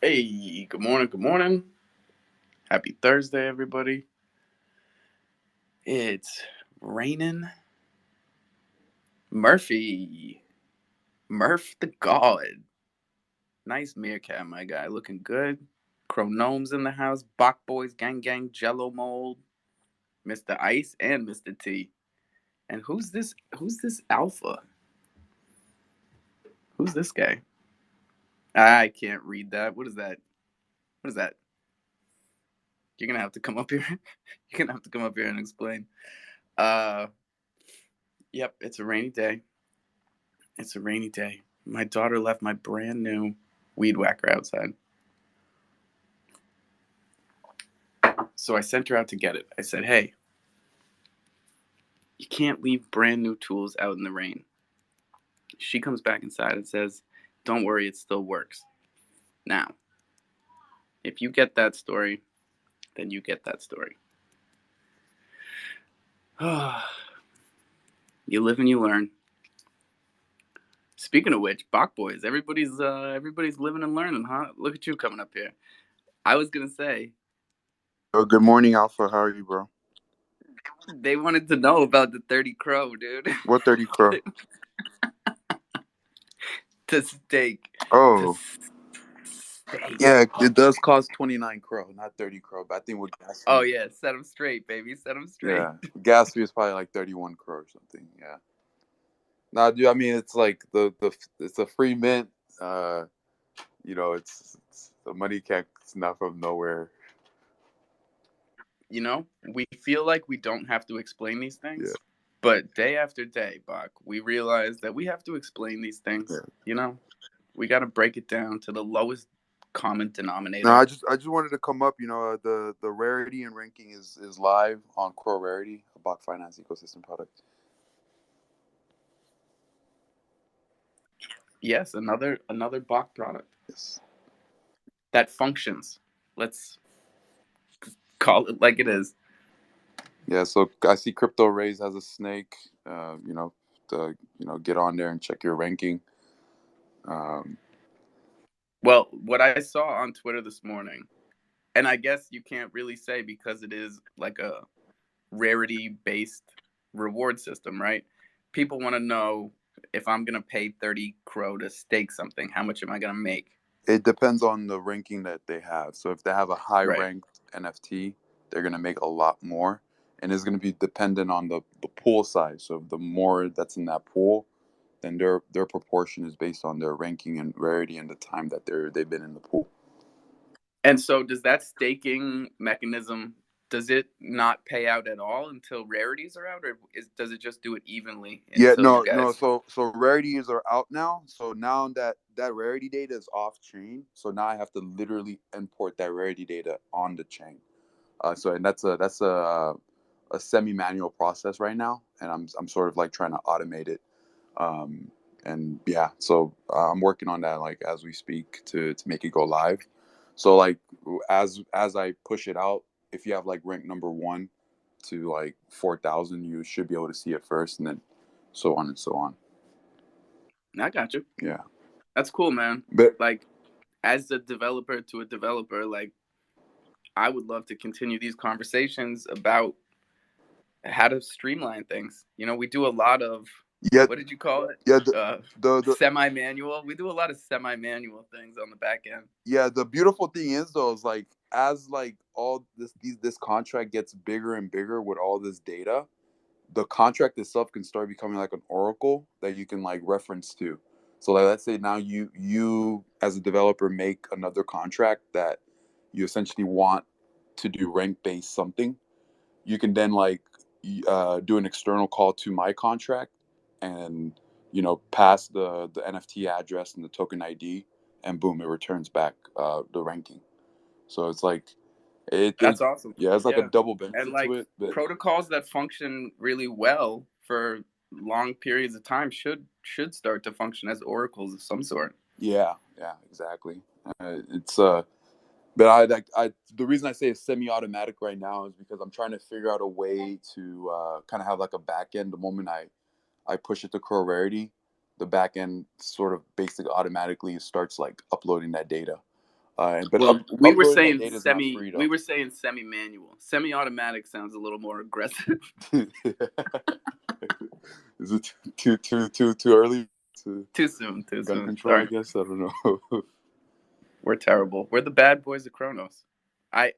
Hey, good morning, good morning. Happy Thursday, everybody. It's raining. Murphy. Murph the God. Nice meerkat, my guy. Looking good. Chronomes in the house. Bach Boys, Gang Gang, Jello Mold, Mr. Ice, and Mr. T. And who's this alpha? Who's this guy? I can't read that. What is that? What is that? You're gonna have to come up here. You're gonna have to come up here and explain. Uh yep, it's a rainy day. It's a rainy day. My daughter left my brand new weed whacker outside. So I sent her out to get it. I said, hey, you can't leave brand new tools out in the rain. She comes back inside and says, don't worry, it still works. Now, if you get that story, then you get that story. You live and you learn. Speaking of which, Bach Boys, everybody's living and learning, huh? Look at you coming up here. I was gonna say Oh, good morning, Alpha. How are you, bro? they wanted to know about the 30 Crow, dude. What 30 Crow? To steak. To Oh, steak. yeah, it does cost 29 Crow, not 30 Crow. But I think with gas Oh fee, yeah, set them straight, baby. Set them straight. yeah, gas fee is probably like 31 Crow or something. Yeah. Now, dude, I mean, it's like it's a free mint. Uh, it's the money can't. It's not from nowhere. We feel like we don't have to explain these Yeah, things, but day after day, Bach, we realize that we have to explain these yeah. things. We got to break it down to the lowest common No, denominator. I just wanted to come up. The rarity and ranking is live on Core Rarity, a Bach Finance ecosystem product. Yes, another Bach product Yes. that functions. Let's call it like it is. Yeah, so I see Crypto Raise has a snake. To get on there and check your ranking. Um, Well, what I saw on Twitter this morning, and I guess you can't really say because it is like a rarity based reward system, right? People want to know if I'm going to pay 30 Crow to stake something, how much am I going to make? it depends on the ranking that they have. So if they have a high Right. ranked NFT, they're gonna make a lot more, and it's gonna be dependent on the pool size. So the more that's in that pool, then their proportion is based on their ranking and rarity and the time that they've been in the pool. And so does that staking mechanism, does it not pay out at all until rarities are out, or does it just do it evenly Yeah, until you no. guys? So rarities are out now. So now that rarity data is off chain. So now I have to literally import that rarity data on the chain. And that's a semi manual process right now, and I'm sort of like trying to automate it. Um, and yeah, so I'm working on that like as we speak to make it go live. So like as I push it out, if you have like rank number one to like 4,000, you should be able to see it first, and then so on and so on. I got you. Yeah, That's cool, man. but Like, as a developer to a developer, like, I would love to continue these conversations about how to streamline things. We do a lot of, yeah, what did you call it? yeah, Uh, the Semi-manual. We do a lot of semi-manual things on the back end. yeah, the beautiful thing is though is like as like all this contract gets bigger and bigger with all this data, the contract itself can start becoming like an oracle that you can like reference to. So like let's say now you as a developer make another contract that you essentially want to do rank based something. You can then like do an external call to my contract and pass the NFT address and the token ID, and boom, it returns back the ranking. So it's like it That's awesome. yeah, it's like a Yeah. double And benefit to like it. But protocols that function really well for long periods of time should start to function as oracles of some sort. yeah, yeah, exactly. It's but I the reason I say it's semi-automatic right now is because I'm trying to figure out a way to kind of have like a back end. The moment I push it to Crow Rarity, the back end sort of basically automatically starts like uploading that data. But Well, uploading that data is not free we though. were saying semi-manual. Semi-automatic sounds a little more aggressive. Is it too early to Too soon, too gun soon. control? I Sorry. guess I don't know. We're terrible. We're the bad boys of Kronos. I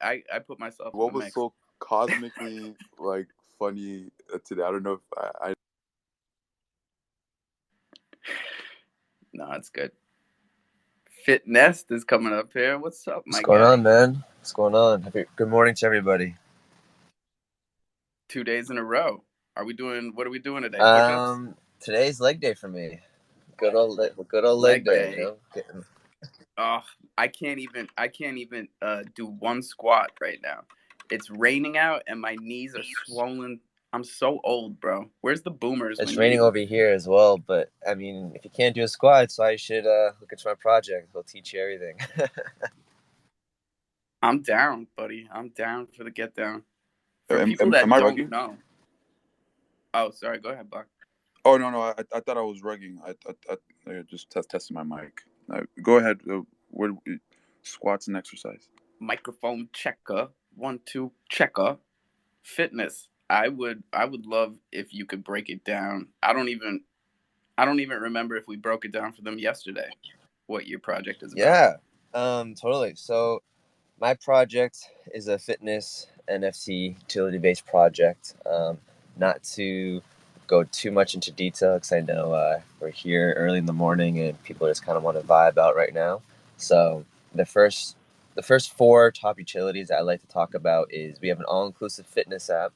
put myself in the What was mix. so cosmically like funny today? I don't know if I No, it's good. Fit Nest is coming up here. What's up, What's my going on, guy? man? What's going on? Good morning to everybody. 2 days in a row. What are we doing today? Push-ups? Today's leg day for me. Good old leg Leg day. day. Oh, I can't even do one squat right now. It's raining out and my knees are swollen. I'm so old, bro. Where's the boomers It's when you raining need them? over here as well, but I mean, if you can't do a squat, so I should look into my project. We'll teach you everything. I'm down, buddy. I'm down for the get down. For people am that I don't rugging? know. Oh, sorry. Go ahead, Buck. Oh no, I thought I was rugging. I just testing my mic. Go ahead. What squats and exercise? Microphone checker. 1 2 checker. Fitness. I would love if you could break it down. I don't even remember if we broke it down for them yesterday. What your project is about. Yeah, totally. So my project is a fitness NFC utility based project. Not to go too much into detail because I know we're here early in the morning and people just kind of want to vibe out right now. So the first the first four top utilities I like to talk about is we have an all inclusive fitness app.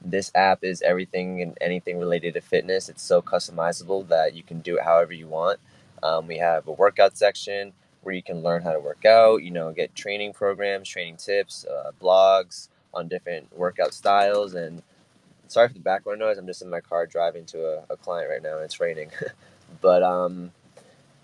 This app is everything and anything related to fitness. It's so customizable that you can do it however you want. We have a workout section where you can learn how to work out, get training programs, training tips, blogs on different workout styles. And sorry for the background noise. I'm just in my car driving to a client right now and it's raining. but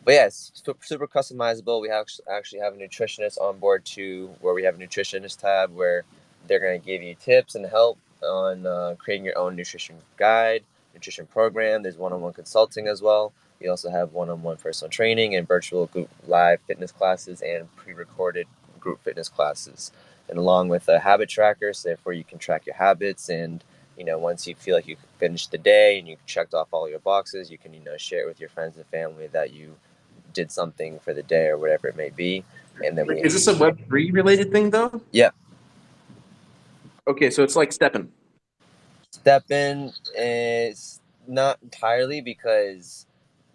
but yeah, it's super customizable. We actually have a nutritionist on board too, where we have a nutritionist tab where they're going to give you tips and help on creating your own nutrition guide, nutrition program. There's one-on-one consulting as well. We also have one-on-one personal training and virtual group live fitness classes and pre-recorded group fitness classes, and along with a habit tracker, so therefore you can track your habits and once you feel like you finished the day and you've checked off all your boxes, you can share it with your friends and family that you did something for the day or whatever it may be. And then Is this a Web3 related thing though? yeah, Okay, so it's like Steppen. Steppen is not entirely because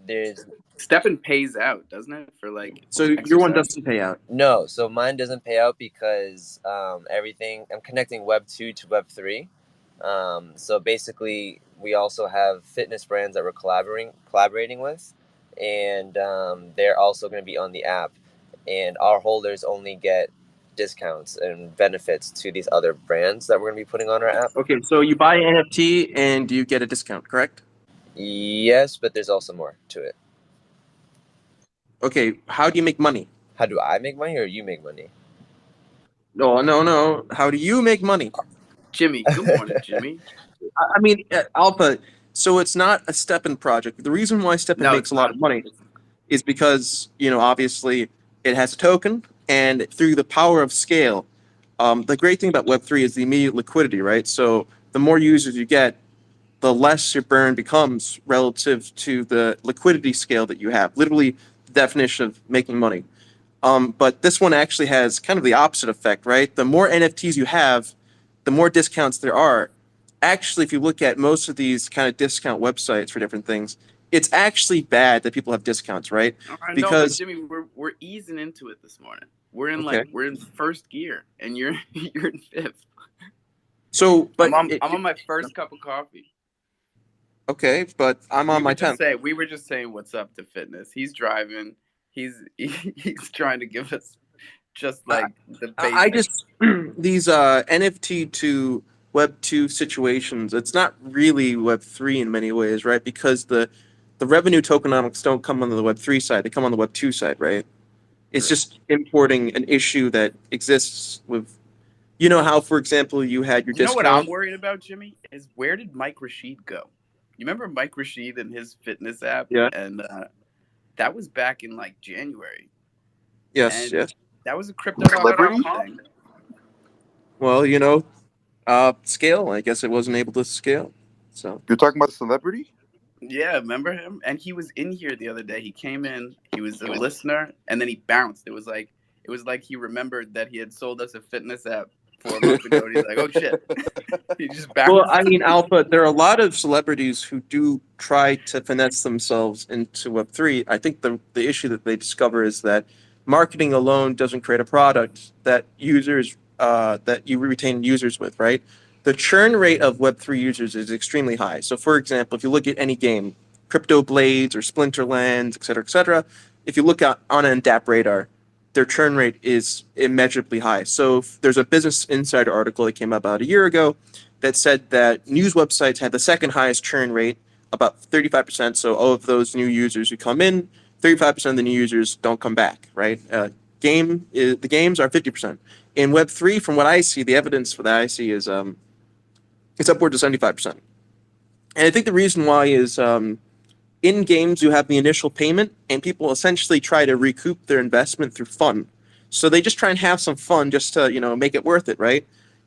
there's Steppen pays out, doesn't it, for like So your one exercise? doesn't pay out. no. So mine doesn't pay out because everything I'm connecting Web 2 to Web 3. So basically, we also have fitness brands that we're collaborating with, and they're also going to be on the app. And our holders only get discounts and benefits to these other brands that we're going to be putting on our app. Okay, so you buy an NFT and you get a discount, correct? Yes, but there's also more to it. Okay, how do you make money? How do I make money or you make money? No. How do you make money? Jimmy, good morning, Jimmy. I mean, Alpha. So it's not a Steppen project. The reason why Steppen No, makes it's a lot not. of money is because obviously it has a token, and through the power of scale, the great thing about Web3 is the immediate liquidity, right? So the more users you get, the less your burn becomes relative to the liquidity scale that you have. Literally, the definition of making money. But this one actually has kind of the opposite effect, right? The more NFTs you have, the more discounts there are. Actually, if you look at most of these kind of discount websites for different things, it's actually bad that people have discounts, right? I know, but Because Jimmy, we're easing into it this morning. We're in okay, first gear, and you're you're in fifth. so I'm but on I'm on my first cup of coffee. okay, but I'm on my 10th. We were just saying what's up to fitness. He's driving. He's trying to give us just I, like the I basics. just these NFT to Web 2 situations. It's not really Web 3 in many ways, right? Because the revenue tokenomics don't come on the Web 3 side; they come on the Web 2 side, right? It's True. just importing an issue that exists with. You know how, for example, you had your You know what I'm discount. worried about, Jimmy? Is where did Mike Rashid go? You remember Mike Rashid and his fitness app? Yeah. And that was back in like January. Yes. And Yes. That was a crypto.com thing. Well, scale. I guess it wasn't able to scale. So You're talking about the celebrity? Yeah, remember him? And he was in here the other day. He came in, he was a listener, and then he bounced. It was like he remembered that he had sold us a fitness app 4 months ago. And he's like, "Oh shit!" He just Well, bounced. I mean, Alpha, there are a lot of celebrities who do try to finesse themselves into Web3. I think the issue that they discover is that marketing alone doesn't create a product that you retain users with, right? The churn rate of Web3 users is extremely high. So, for example, if you look at any game, Crypto Blades or Splinterlands, et cetera, if you look at on an DApp radar, their churn rate is immeasurably high. So, there's a Business Insider article that came out about a year ago that said that news websites had the second highest churn rate, about 35%. So of those new users who come in, 35% of the new users don't come back, right? The games are 50%. In Web3, from what I see, the evidence for that I see is it's upwards of 75%. And I think the reason why is in games you have the initial payment, and people essentially try to recoup their investment through fun. So they just try and have some fun just to make it worth it, right?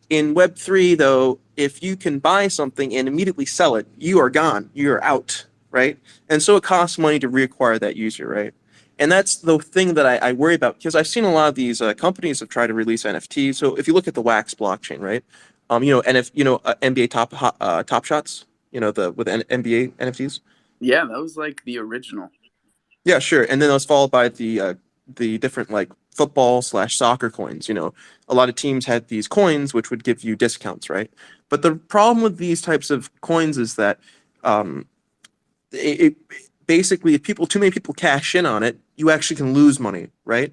In Web3, though, if you can buy something and immediately sell it, you are gone. You are out, right? And so it costs money to reacquire that user, right? And that's the thing that I worry about, because I've seen a lot of these companies have tried to release NFTs. So if you look at the Wax blockchain, right? NBA Top Shots, with NBA NFTs. Yeah, that was like the original. Yeah, sure. And then it was followed by the different like football/soccer coins. A lot of teams had these coins which would give you discounts, right? But the problem with these types of coins is that um, it basically, if too many people cash in on it, you actually can lose money, right?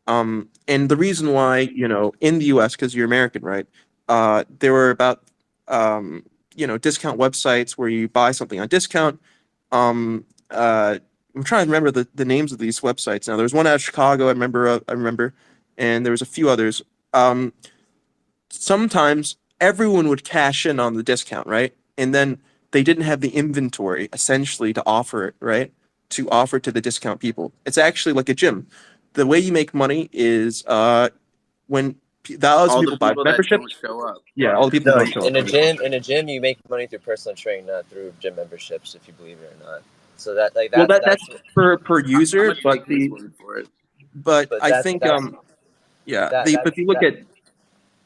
And the reason why, in the U.S., because you're American, right? There were about discount websites where you buy something on discount. I'm trying to remember the names of these websites now. There was one out of Chicago. I remember, and there was a few others. Um, Sometimes everyone would cash in on the discount, right? And then they didn't have the inventory essentially to offer it, right? To offer to the discount people. It's actually like a gym. The way you make money is when thousands of All the people buy people that don't memberships. show up. Yeah, all the people who No, don't show up. in a gym, you make money through personal training, not through gym memberships, if you believe it or not. So Well, that's that's per I'm user, gonna take his word for it. but but I think yeah, but if you look that at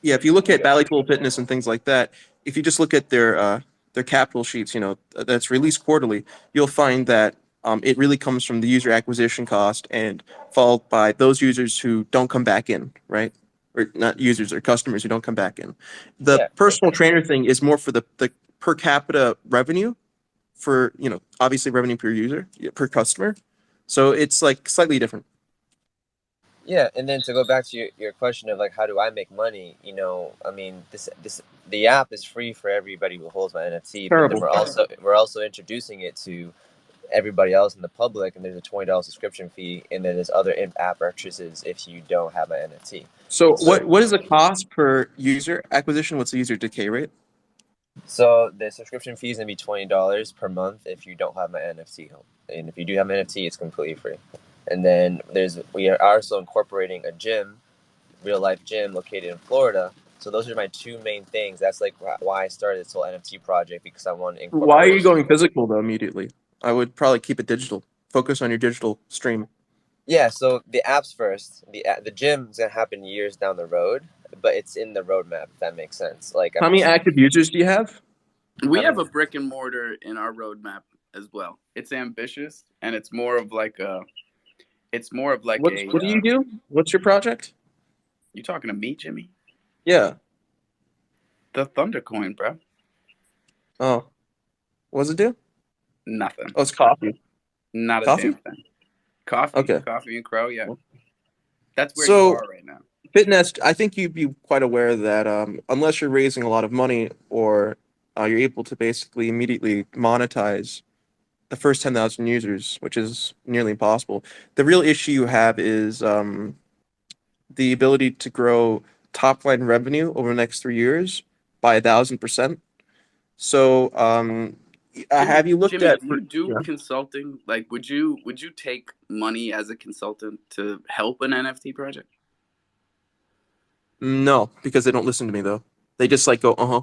if you look at okay. Bally Pool Fitness and things like that, if you just look at their capital sheets, that's released quarterly, you'll find that it really comes from the user acquisition cost and followed by those users who don't come back in, right? Or not users or customers who don't come back in. The Yeah, personal trainer thing is more for the per capita revenue for, obviously revenue per user, per customer. So it's like slightly different. yeah, and then to go back to your question of like how do I make money, I mean this the app is free for everybody who holds my NFT, but then Terrible. we're also introducing it to everybody else in the public, and there's a $20 subscription fee, and then there's other in-app purchases if you don't have an NFT. So So what is the cost per user acquisition? What's the user decay rate? so the subscription fee is gonna be $20 per month if you don't have my NFT, and if you do have an NFT, it's completely free. And then we are also incorporating a gym, real life gym located in Florida. So those are my two main things. That's like why I started this whole NFT project, because I want to Why are you incorporate. going physical though immediately? I would probably keep it digital. Focus on your digital stream. Yeah, so the apps first. The gym's gonna happen years down the road, but it's in the roadmap. If that makes sense. Like How I'm many just active users do you have? We have having. a brick and mortar in our roadmap as well. It's ambitious, and it's more of like a. It's more of like a. What do you do? What's your project? You talking to me, Jimmy? Yeah. The Thundercoin, bro. Oh, what does it do? Nothing. Oh, it's coffee. Not a Coffee? damn thing. Coffee, Okay. coffee and Cro. Yeah, that's where you So are right now. Fitness, I think you'd be quite aware that unless you're raising a lot of money or you're able to basically immediately monetize the first 10,000 users, which is nearly impossible. The real issue you have is the ability to grow top line revenue over the next 3 years by 1,000%. So, have you looked Jimmy, at? do you do Yeah. consulting? Like, would you take money as a consultant to help an NFT project? No, because they don't listen to me though. They just like go, uh-huh.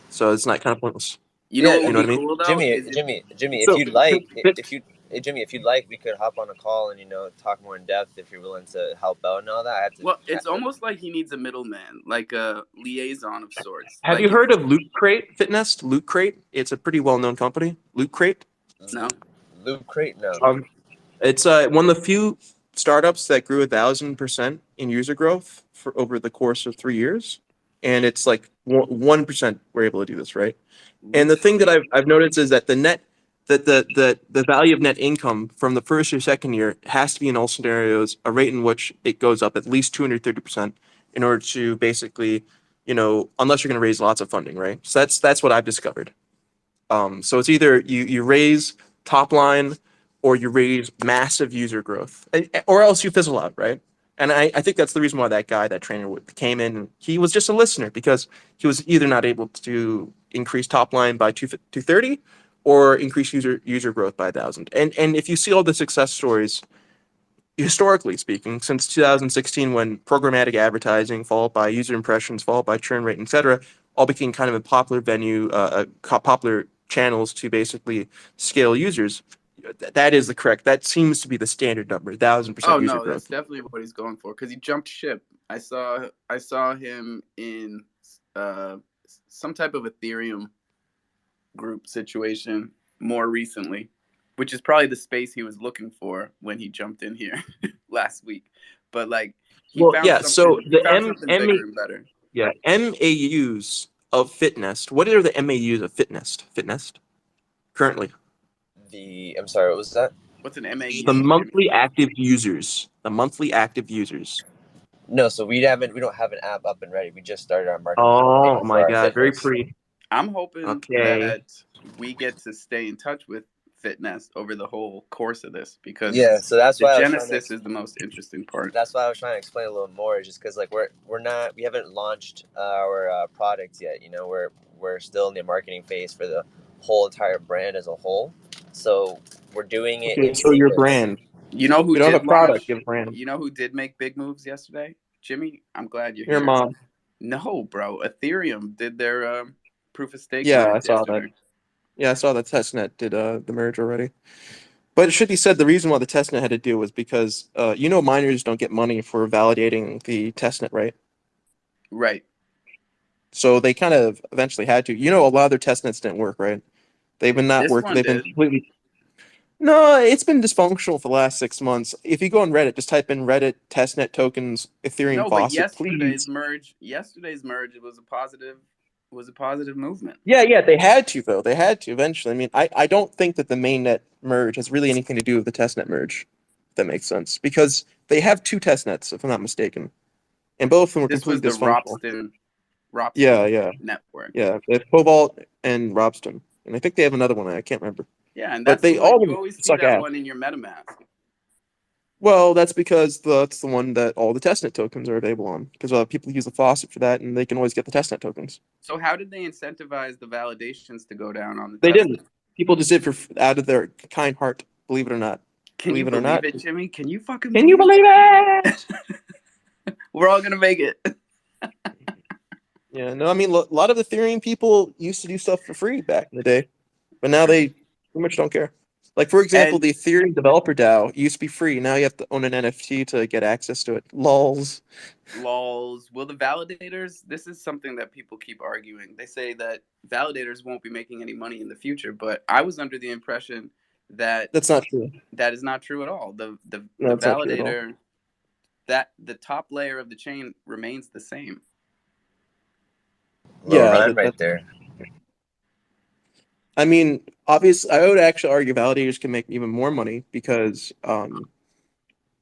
So it's not kind of pointless. You know Yeah, what You would know be what I mean? cool though Jimmy, is if Jimmy, Jimmy, if So, you'd like, fit- if you, Jimmy, if you'd like, we could hop on a call and talk more in depth if you're willing to help out and all that. I have to. well, it's almost like he needs a middleman, like a liaison of sorts. have you Like if heard of Loot Crate Fitness? Loot Crate? It's a pretty well-known company. Loot Crate. no, Loot Crate, no. It's one of the few startups that grew 1,000% in user growth for over the course of 3 years, and it's like 1% were able to do this, right? And the Loot thing that Crate. I've noticed is that the value of net income from the first or second year has to be in all scenarios a rate in which it goes up at least 230% in order to basically, unless you're going to raise lots of funding, right? So that's what I've discovered. So it's either you raise top line or you raise massive user growth, or else you fizzle out, right? And I think that's the reason why that trainer came in. He was just a listener because he was either not able to increase top line by 230 or increase user growth by 1,000. And if you see all the success stories, historically speaking, since 2016, when programmatic advertising, followed by user impressions, followed by churn rate, etc., all became kind of a popular popular channels to basically scale users. That is the correct. That seems to be the standard number, 1,000% Oh user no, that's growth. definitely what he's going for because he jumped ship. I saw him in uh, some type of Ethereum group situation more recently, which is probably the space he was looking for when he jumped in here last week. But like he Well, found yeah. So something he the found something bigger and better. MAUs of Fitness. What are the MAUs of Fitness currently? I'm sorry, what was that? What's an The MAU, Jimmy? monthly active users. The monthly active users. No, so we don't have an app up and ready. We just started our marketing Oh campaign for my our God, very fitness. pretty. I'm hoping Okay. that we get to stay in touch with Fitness over the whole course of this because Yeah, so that's the why I was trying to. genesis is the most interesting part. That's why I was trying to explain a little more, just because like we haven't launched our product yet. We're still in the marketing phase for the whole entire brand as a whole. So we're doing it Okay, in so your secret. brand. You know who You don't have did a product, launch? you have a brand. You know who did make big moves yesterday? Jimmy, I'm glad you're Your here. mom. No, bro. Ethereum did their proof of stake Yeah, merge I saw that. yesterday. Yeah, I saw that testnet did the merge already. But it should be said the reason why the testnet had to do was because miners don't get money for validating the testnet, right? Right. So they kind of eventually had to. A lot of their testnets didn't work, right? They've been not This working. one They've been did. completely. No, it's been dysfunctional for the last 6 months. If you go on Reddit, just type in Reddit testnet tokens Ethereum No, but faucet, please. yesterday's merge was a positive movement. Yeah, they had to though. They had to eventually. I mean, I don't think that the mainnet merge has really anything to do with the testnet merge. If that makes sense, because they have two testnets, if I'm not mistaken, and both of them were This was completely the dysfunctional. Ropsten Yeah, network. yeah. It's Cobalt and Robston, and I think they have another one. I can't remember, Yeah, and but that's the they one all of you them always see suck that ass. one in your MetaMask. Well, that's because that's the one that all the testnet tokens are available on, because people use the faucet for that, and they can always get the testnet tokens. So how did they incentivize the validations to go down on the They testnet? didn't. People just did out of their kind heart. Believe it or not. Can you Believe it or believe not. it, Jimmy? Can you fucking Can you believe believe it? it? We're all gonna make it. Yeah, no, I mean, a lot of Ethereum people used to do stuff for free back in the day, but now True. they pretty much don't care. Like, for example, And the Ethereum developer DAO used to be free. Now you have to own an NFT to get access to it. Lols. lols. Will the validators? This is something that people keep arguing. They say that validators won't be making any money in the future, but I was under the impression that That's not true. that is not true at all. The No, it's not true at all. validator, that the top layer of the chain remains the same. Little Yeah, rhyme right there. I mean, obviously, I would actually argue validators can make even more money because,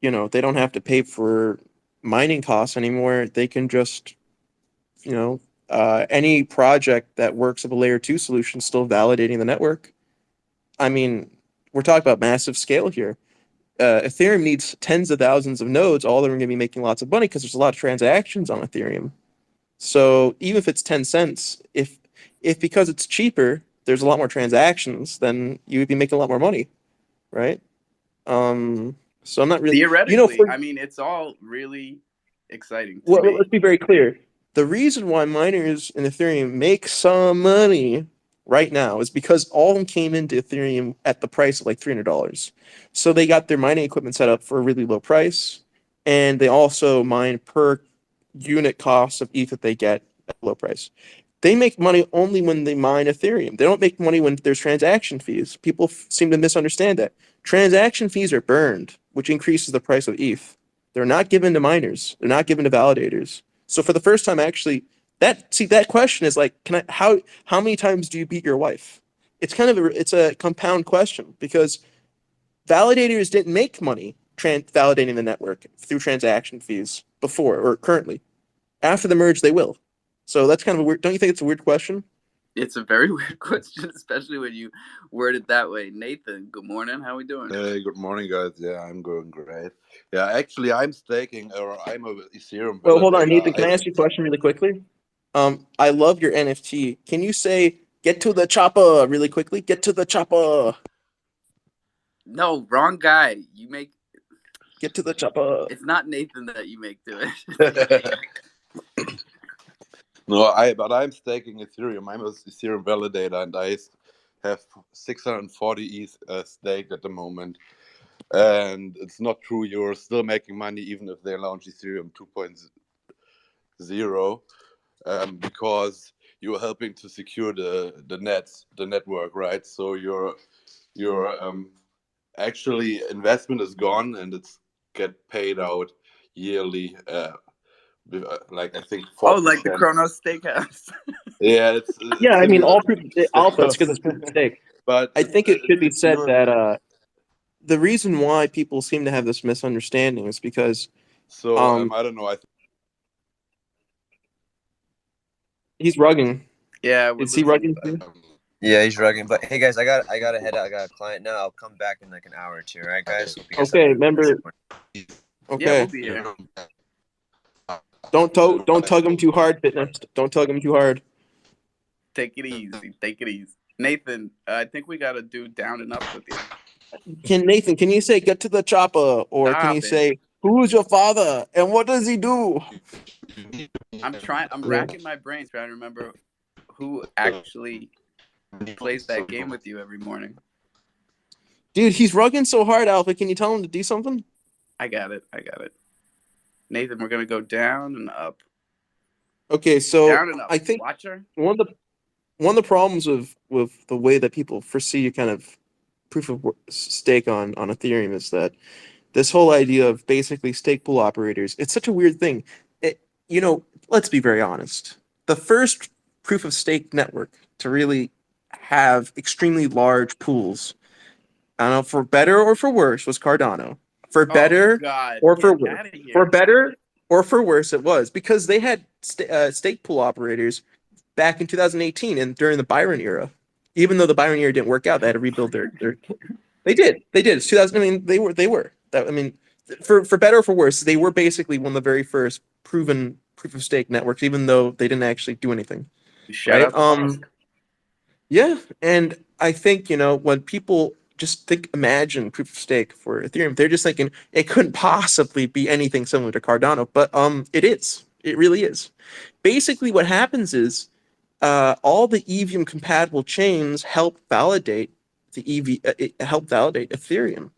they don't have to pay for mining costs anymore. They can just, any project that works with a layer two solution still validating the network. I mean, we're talking about massive scale here. Ethereum needs tens of thousands of nodes. All of them are going to be making lots of money because there's a lot of transactions on Ethereum. So even if it's 10 cents, if because it's cheaper, there's a lot more transactions, then you would be making a lot more money, right? So I'm not really, Theoretically, for I mean, it's all really exciting to Well, me. let's be very clear. The reason why miners in Ethereum make some money right now is because all of them came into Ethereum at the price of like $300. So they got their mining equipment set up for a really low price, and they also mine per unit cost of ETH that they get at a low price. They make money only when they mine Ethereum. They don't make money when there's transaction fees. People seem to misunderstand that. Transaction fees are burned, which increases the price of ETH. They're not given to miners. They're not given to validators. So for the first time, actually, that question is like, how many times do you beat your wife? It's kind of it's a compound question because validators didn't make money validating the network through transaction fees before or currently. After the merge, they will. So that's kind of a weird. Don't you think it's a weird question? It's a very weird question, especially when you word it that way. Nathan, good morning. How we doing? Hey, good morning, guys. Yeah, I'm going great. Yeah, actually, I'm staking, or I'm a Ethereum Well, hold on, validator. Nathan. Can I ask you a question really quickly? I love your NFT. Can you say "get to the chopper" really quickly? Get to the chopper. No, wrong guy. You make Get to the chopper. it's not Nathan that you make do it. No, but I'm staking Ethereum. I'm a Ethereum validator, and I have 640 ETH staked at the moment. And it's not true. You're still making money even if they launch Ethereum 2.0, because you're helping to secure the network, right? So your actually investment is gone, and it's get paid out yearly. Like I think Oh, like the 4%. Chronos Steakhouse. Yeah, it's Yeah, I mean, similar all to proof alpha. It's because steakhouse. it's proof of stake. But I think it should be it's said your that the reason why people seem to have this misunderstanding is because I don't know. I he's rugging. Yeah, we're Is he losing. rugging too? Yeah, he's rugging. But hey, guys, I got to head out. I got a client now. I'll come back in like an hour or two. All right, guys. Hope you guys have Okay, a- remember. Yeah, Okay, we'll be here. don't tug him too hard, fitness. Don't tug him too hard. Take it easy. Take it easy. Nathan, I think we got to do down and up with you. Nathan, can you say "get to the chopper" or can you Stop it. say "who's your father and what does he do"? I'm Yeah. racking my brains trying to remember who actually plays that game with you every morning. Dude, he's rugging so hard, Alpha. Can you tell him to do something? I got it. Nathan, we're gonna go down and up. Okay, so Down and up. I think Watcher. one of the problems with the way that people foresee kind of proof of stake on Ethereum is that this whole idea of basically stake pool operators, it's such a weird thing. Let's be very honest. The first proof of stake network to really have extremely large pools, I don't know, for better or for worse, was Cardano. For better God, or for get worse, out of here. for better or for worse, it was because they had stake pool operators back in 2018 and during the Byron era. Even though the Byron era didn't work out, they had to rebuild their. They did. It's 2000. I mean, they were. That, I mean, for better or for worse, they were basically one of the very first proven proof of stake networks, even though they didn't actually do anything. Shout Right? out. Yeah, and I think when people just imagine proof of stake for Ethereum, they're just thinking it couldn't possibly be anything similar to Cardano, but it is. It really is. Basically, what happens is all the EVM compatible chains help validate help validate Ethereum.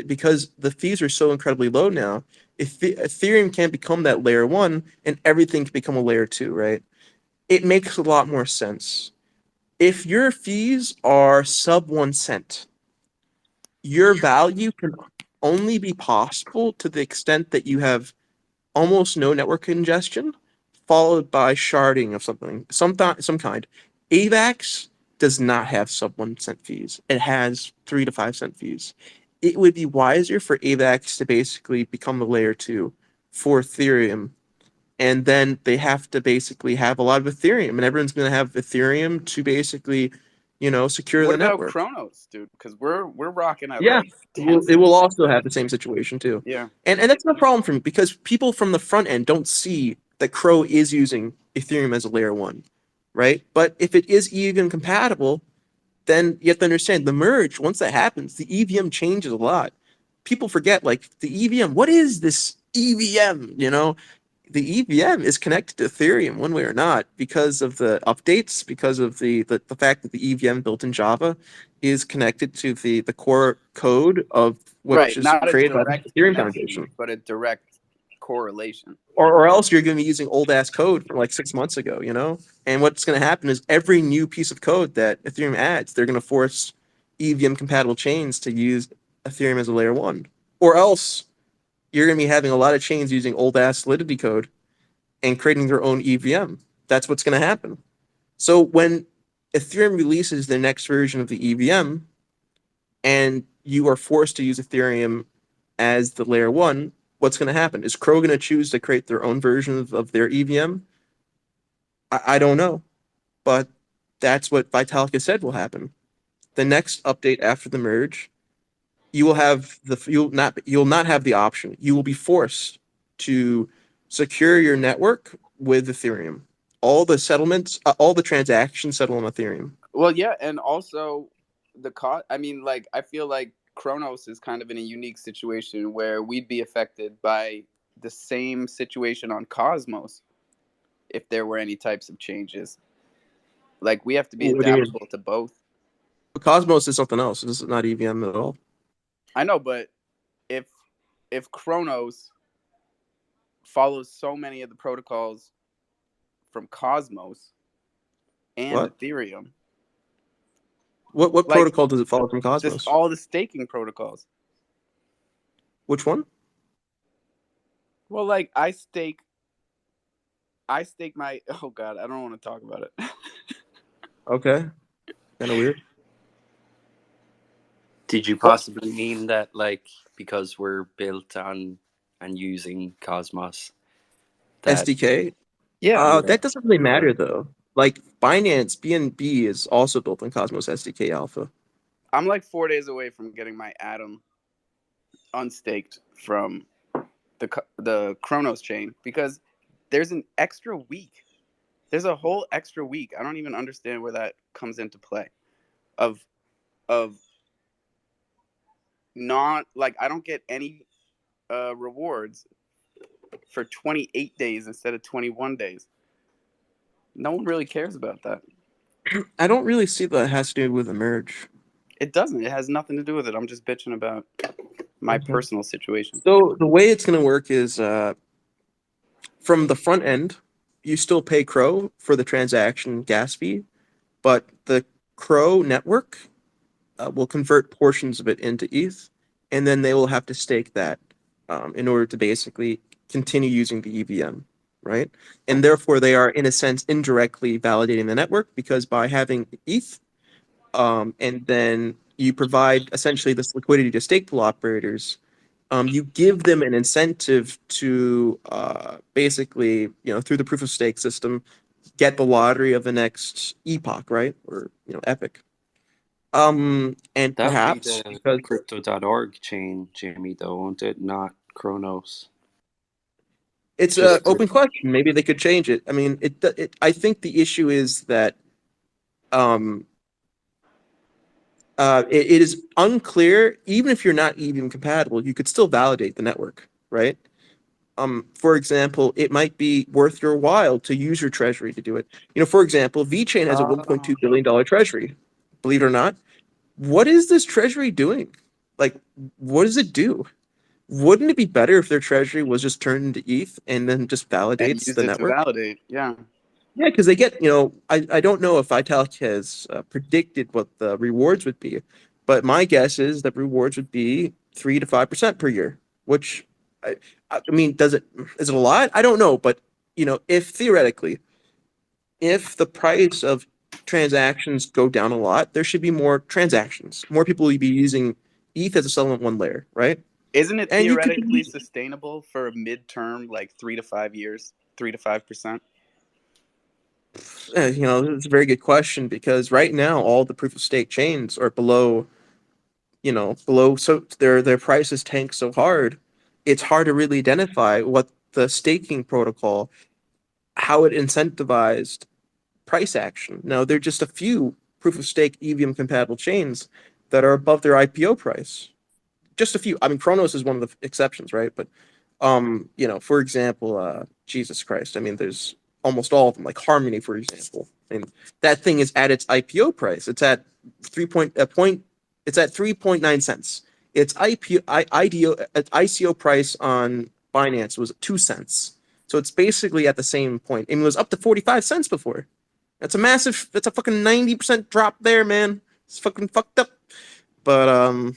Because the fees are so incredibly low now, if Ethereum can't become that layer one, and everything can become a layer two, right? It makes a lot more sense. If your fees are sub 1 cent, your value can only be possible to the extent that you have almost no network congestion, followed by sharding of something, some kind. AVAX does not have sub 1 cent fees. It has 3 to 5 cent fees. It would be wiser for AVAX to basically become the layer two for Ethereum, and then they have to basically have a lot of Ethereum, and everyone's going to have Ethereum to basically, secure What the about network. Chronos, dude? Because we're rocking at Yeah, like 10 it will cents. also have the same situation too. Yeah. And that's no problem for me because people from the front end don't see that Crow is using Ethereum as a layer one, right? But if it is EVM compatible, then you have to understand the merge. Once that happens, the EVM changes a lot. People forget like the EVM. What is this EVM, the EVM is connected to Ethereum one way or not because of the updates, because of the fact that the EVM built in Java is connected to the core code of which Right, is not a created by the direct Ethereum connection, Foundation. but a direct correlation. Or else you're going to be using old ass code from like 6 months ago, And what's going to happen is every new piece of code that Ethereum adds, they're going to force EVM compatible chains to use Ethereum as a layer one. Or else you're going to be having a lot of chains using old ass Solidity code and creating their own EVM. That's what's going to happen. So when Ethereum releases the next version of the EVM and you are forced to use Ethereum as the layer one, what's going to happen? Is Cro going to choose to create their own version of their EVM? I don't know, but that's what Vitalik has said will happen. The next update after the merge, you'll not have the option. You will be forced to secure your network with Ethereum. All the settlements, all the transactions settle on Ethereum. Well, yeah, and also the cost. I mean, like I feel like Kronos is kind of in a unique situation where we'd be affected by the same situation on Cosmos if there were any types of changes. Like we have to be What do you mean? adaptable to both. Cosmos is something else. This is not EVM at all. I know, but if if Kronos follows so many of the protocols from Cosmos and What? Ethereum, What like protocol does it follow from this Cosmos? all the staking protocols. Which one? Well, like I stake my oh god, I don't want to talk about it. Okay, kind of weird. Did you What? possibly mean that, like, because we're built on and using Cosmos, that SDK? Yeah. yeah, That doesn't really matter though. Like Binance BNB is also built on Cosmos SDK Alpha. I'm like 4 days away from getting my Atom unstaked from the Kronos chain because there's an extra week. There's a whole extra week. I don't even understand where that comes into play. Of of not like I don't get any rewards for 28 days instead of 21 days. No one really cares about that. I don't really see that has to do with the merge. It doesn't. It has nothing to do with it. I'm just bitching about my Okay. personal situation. So the way it's going to work is from the front end, you still pay Cro for the transaction gas fee, but the Cro network will convert portions of it into ETH, and then they will have to stake that in order to basically continue using the EVM, right? And therefore, they are, in a sense, indirectly validating the network because by having ETH, and then you provide essentially this liquidity to stake pool operators, you give them an incentive to basically, through the proof of stake system, get the lottery of the next epoch, right? Or, epic. And that would be perhaps the because crypto.org chain, Jamie, though, won't it? Not Kronos. it's an Just to, open question, maybe they could change it. I mean, I think the issue is that um, it is unclear. Even if you're not EVM compatible, you could still validate the network, right? For example, it might be worth your while to use your treasury to do it. For example, VeChain has a $1.2 billion treasury. Believe it or not, what is this treasury doing? Like, what does it do? Wouldn't it be better if their treasury was just turned into ETH and then just And validates used the it to network? validate. Yeah. Yeah, because they get, I don't know if Vitalik has predicted what the rewards would be, but my guess is that rewards would be 3 to 5% per year, which, I mean, is it a lot? I don't know, but, if theoretically, if the price of transactions go down a lot, there should be more transactions. More people will be using ETH as a settlement one layer, right? Isn't it And you could theoretically sustainable for a midterm, like 3 to 5 years, 3 to 5%? it's a very good question because right now all the proof of stake chains are below, so their prices tank so hard, it's hard to really identify what the staking protocol, how it incentivized price action. Now there are just a few proof of stake EVM compatible chains that are above their IPO price. Just a few. I mean, Kronos is one of the exceptions, right? But For example, Jesus Christ. I mean, there's almost all of them, like Harmony, for example. I mean, that thing is at its IPO price. It's at 3.9 cents. Its ICO price on Binance was 2 cents. So it's basically at the same point. I mean, it was up to 45 cents before. That's a fucking 90% drop there, man. It's fucking fucked up. But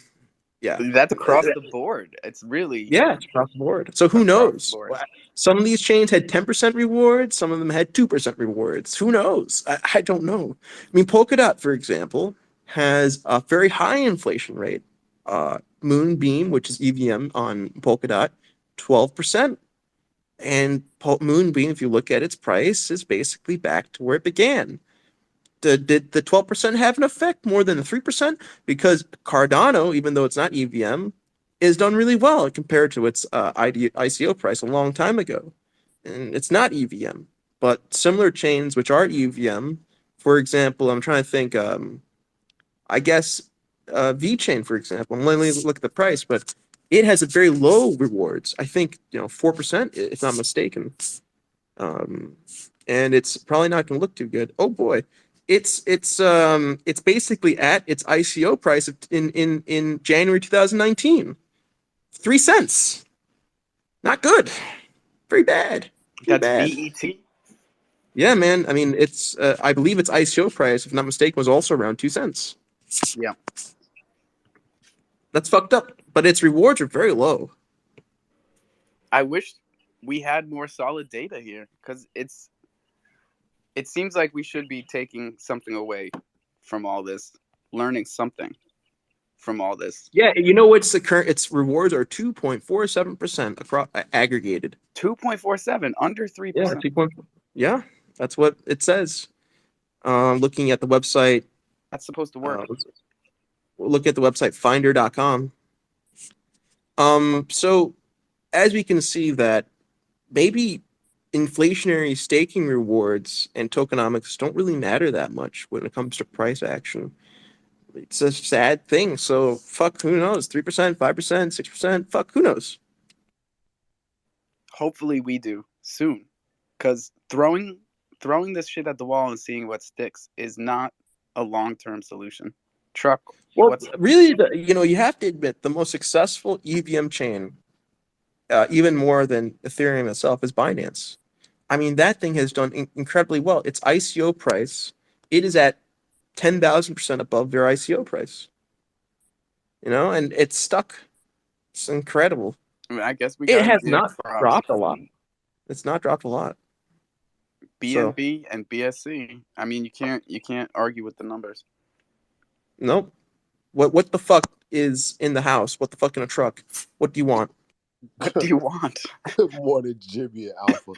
yeah. That's across the board. It's really Yeah, it's across the board. So who across the knows? board. Some of these chains had 10% rewards. Some of them had 2% rewards. Who knows? I don't know. I mean, Polkadot, for example, has a very high inflation rate. Moonbeam, which is EVM on Polkadot, 12%. And Moonbeam, if you look at its price, is basically back to where it began. Did the 12% have an effect more than the 3%? Because Cardano, even though it's not EVM, is done really well compared to its ICO price a long time ago. And it's not EVM. But similar chains which are EVM, for example, I'm trying to think, I guess VeChain, for example, I'm letting you look at the price, but it has a very low rewards. I think, 4%, if not mistaken. And it's probably not going to look too good. Oh boy, it's basically at its ICO price in January 2019, 3 cents. Not good. Very bad. Very That's bad. VET. Yeah, man. I mean, I believe its ICO price, if not mistaken, was also around 2 cents. Yeah. That's fucked up. But its rewards are very low. I wish we had more solid data here because it seems like we should be taking something away from all this, learning something from all this. Yeah, you know what's the current? Its rewards are 2.47% across aggregated. 2.47, under 3%. 2. Yeah, that's what it says. Looking at the website, That's supposed to work. look at the website finder.com. So as we can see that maybe inflationary staking rewards and tokenomics don't really matter that much when it comes to price action. It's a sad thing. So fuck, who knows? 3%, 5%, 6%, fuck, who knows? Hopefully we do soon. Because throwing this shit at the wall and seeing what sticks is not a long-term solution. Truck. Well, really, you have to admit the most successful EVM chain, even more than Ethereum itself, is Binance. I mean, that thing has done incredibly well. Its ICO price, it is at 10,000% above their ICO price. And it's stuck. It's incredible. I mean, I guess we It gotta has give not props. dropped a lot. It's not dropped a lot. BNB and BSC. I mean, you can't argue with the numbers. Nope. What the fuck is in the house? What the fuck in a truck? What do you want? What do you want? Good morning, Jimmy and Alpha.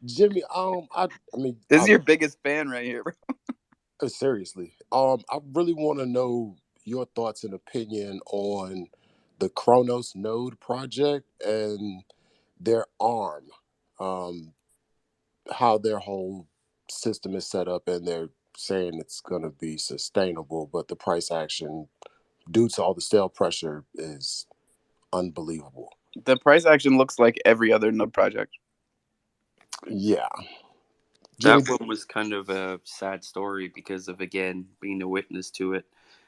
Jimmy, I mean, This is your biggest fan right here, bro. Seriously, I really want to know your thoughts and opinion on the Kronos node project and their arm, how their whole system is set up, and they're saying it's going to be sustainable, but the price action, due to all the sale pressure, is unbelievable. The price action looks like every other node project. Yeah. That one was kind of a sad story because of, again, being a witness to it,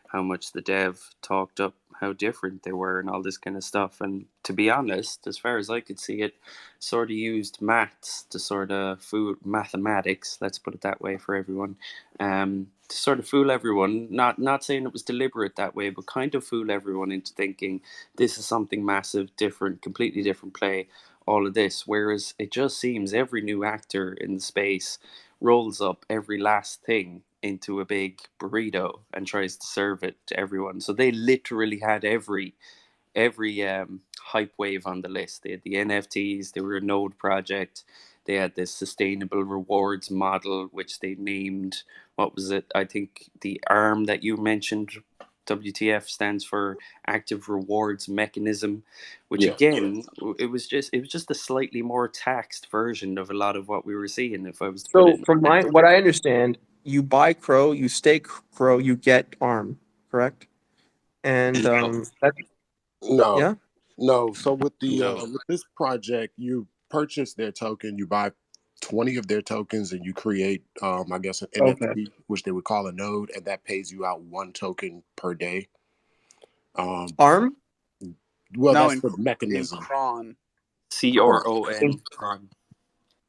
how much the dev talked up how different they were and all this kind of stuff. And to be honest, as far as I could see it, sort of used maths to sort of fool mathematics, let's put it that way for everyone, to sort of fool everyone, not saying it was deliberate that way, but kind of fool everyone into thinking this is something massive, different, completely different play, all of this. Whereas it just seems every new actor in the space rolls up every last thing into a big burrito and tries to serve it to everyone. So they literally had every hype wave on the list. They had the NFTs, they were a node project, they had this sustainable rewards model, which they named, what was it? I think the ARM that you mentioned, WTF, stands for Active Rewards Mechanism, which again, it was just a slightly more taxed version of a lot of what we were seeing. If I was to put it from what I understand, you buy Cro, you stake Cro, you get ARM, correct? And No. yeah. No, so with the No. with this project, you purchase their token, you buy 20 of their tokens, and you create, I guess, an Okay. NFT, which they would call a node, and that pays you out one token per day. ARM? Well, No, that's the in mechanism. cron. CRON. Cron.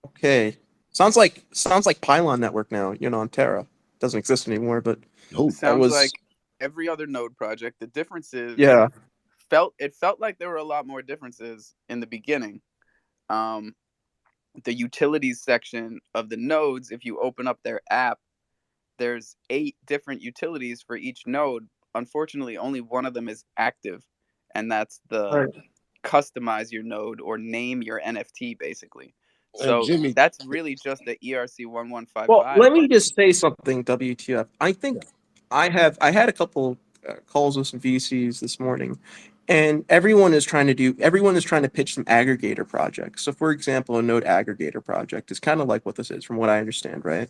Okay. Sounds like Pylon Network now, on Terra. Doesn't exist anymore, but Oh, that Sounds was like every other node project. The difference is yeah. it felt like there were a lot more differences in the beginning. Um, the utilities section of the nodes, if you open up their app, there's 8 different utilities for each node. Unfortunately, only one of them is active, and that's the Right. customize your node or name your NFT, basically. and So Jimmy, that's really just the ERC Well, 1155. let me just say something, WTF. I think I had a couple calls with some VCs this morning, and everyone is trying to pitch some aggregator projects. So, for example, a node aggregator project is kind of like what this is, from what I understand, right?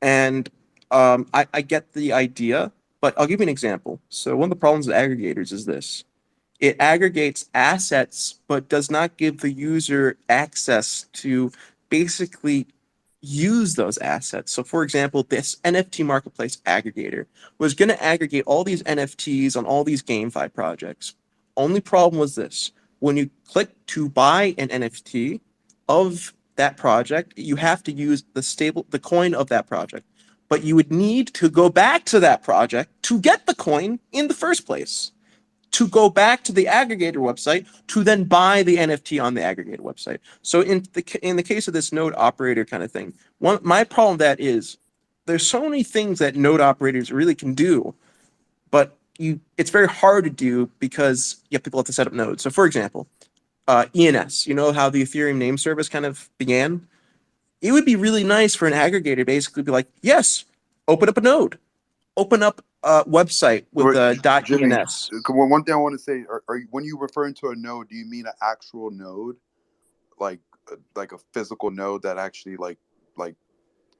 And I get the idea, but I'll give you an example. So, one of the problems with aggregators is this: it aggregates assets, but does not give the user access to basically use those assets. So, for example, this NFT marketplace aggregator was going to aggregate all these NFTs on all these GameFi projects. Only problem was this: when you click to buy an NFT of that project, you have to use the coin of that project. But you would need to go back to that project to get the coin in the first place, to go back to the aggregator website to then buy the NFT on the aggregator website. So in the case of this node operator kind of thing, my problem with that is there's so many things that node operators really can do, but it's very hard to do because people have to set up nodes. So for example, ENS, you know how the Ethereum name service kind of began? It would be really nice for an aggregator basically be like, yes, open up a node, open up a website with Wait, a Jimmy, .ens. one thing I want to say: when you referring to a node, do you mean an actual node, like a physical node that actually like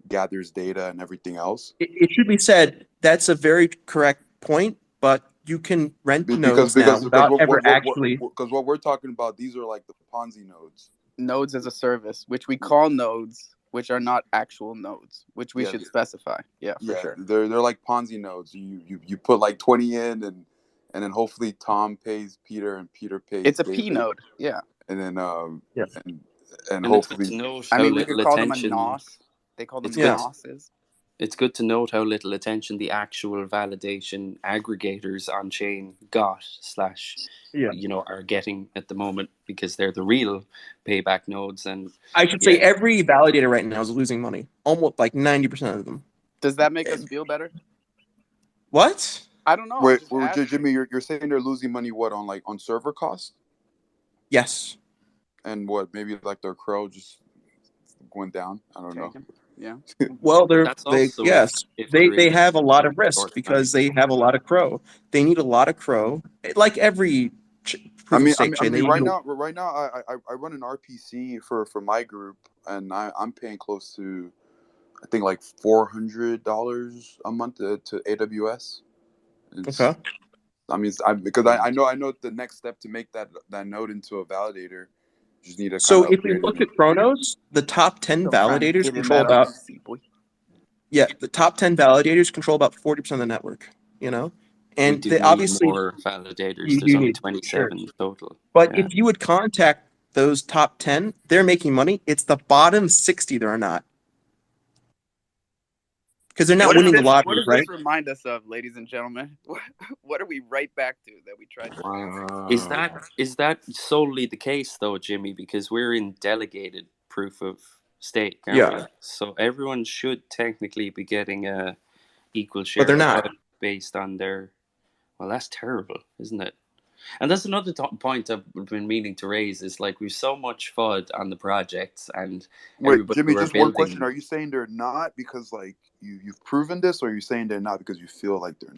gathers data and everything else? It should be said that's a very correct point, but you can rent Because nodes now without ever actually. what we're talking about, these are like the Ponzi nodes. Nodes as a service, which we call nodes, which are not actual nodes, which we Yeah, should specify. Yeah, for yeah, sure. they're like Ponzi nodes. You put like 20 in, and then hopefully Tom pays Peter and Peter pays It's a P David, node. Yeah. and then Yeah. and And it's good hopefully. to note I how mean, we could little call them a attention. NOS. They call them It's Yeah. good. NOSes. It's good to note how little attention the actual validation aggregators on chain got slash Yeah. are getting at the moment, because they're the real payback nodes. And I should say yeah, every validator right now is losing money. Almost like 90% of them. Does that make us feel better? What? I don't know. I'm Wait, just asking. Jimmy, you're saying they're losing money? What, on server costs? Yes. And what, maybe like their crow just went down? I don't know. Taken. Yeah. Well, that's also a yes, if they there is they have a lot of risk short time. because they have a lot of crow. They need a lot of crow, like every I proof of mean, stake chain. They right need now, I run an RPC for my group, and I'm paying close to, I think, like $400 a month to AWS. It's, okay. I mean, because I know the next step to make that node into a validator, you just need to kind So of if you upgrade look it. at Chronos, the top 10 Still trying to validators get in control that about RPC, boy. the top 10 validators control about 40% of the network, We and do they need obviously more validators. you There's do only need, sure. 27 total. But Yeah. if you would contact those top 10, they're making money. It's the bottom 60 that are not. Because they're not winning the What lottery, does right? this remind us of, ladies and gentlemen? What are we right back to that we tried to fix? Is that solely the case though, Jimmy? Because we're in delegated proof of stake, aren't we? Yeah. So everyone should technically be getting a equal But share they're of the not. pie based on their. Well, that's terrible, isn't it? And that's another point I've been meaning to raise, is like we've so much FUD on the projects, and Wait, everybody Jimmy, we're just one question: building. are you saying they're not because like you've proven this, or are you saying they're not because you feel like they're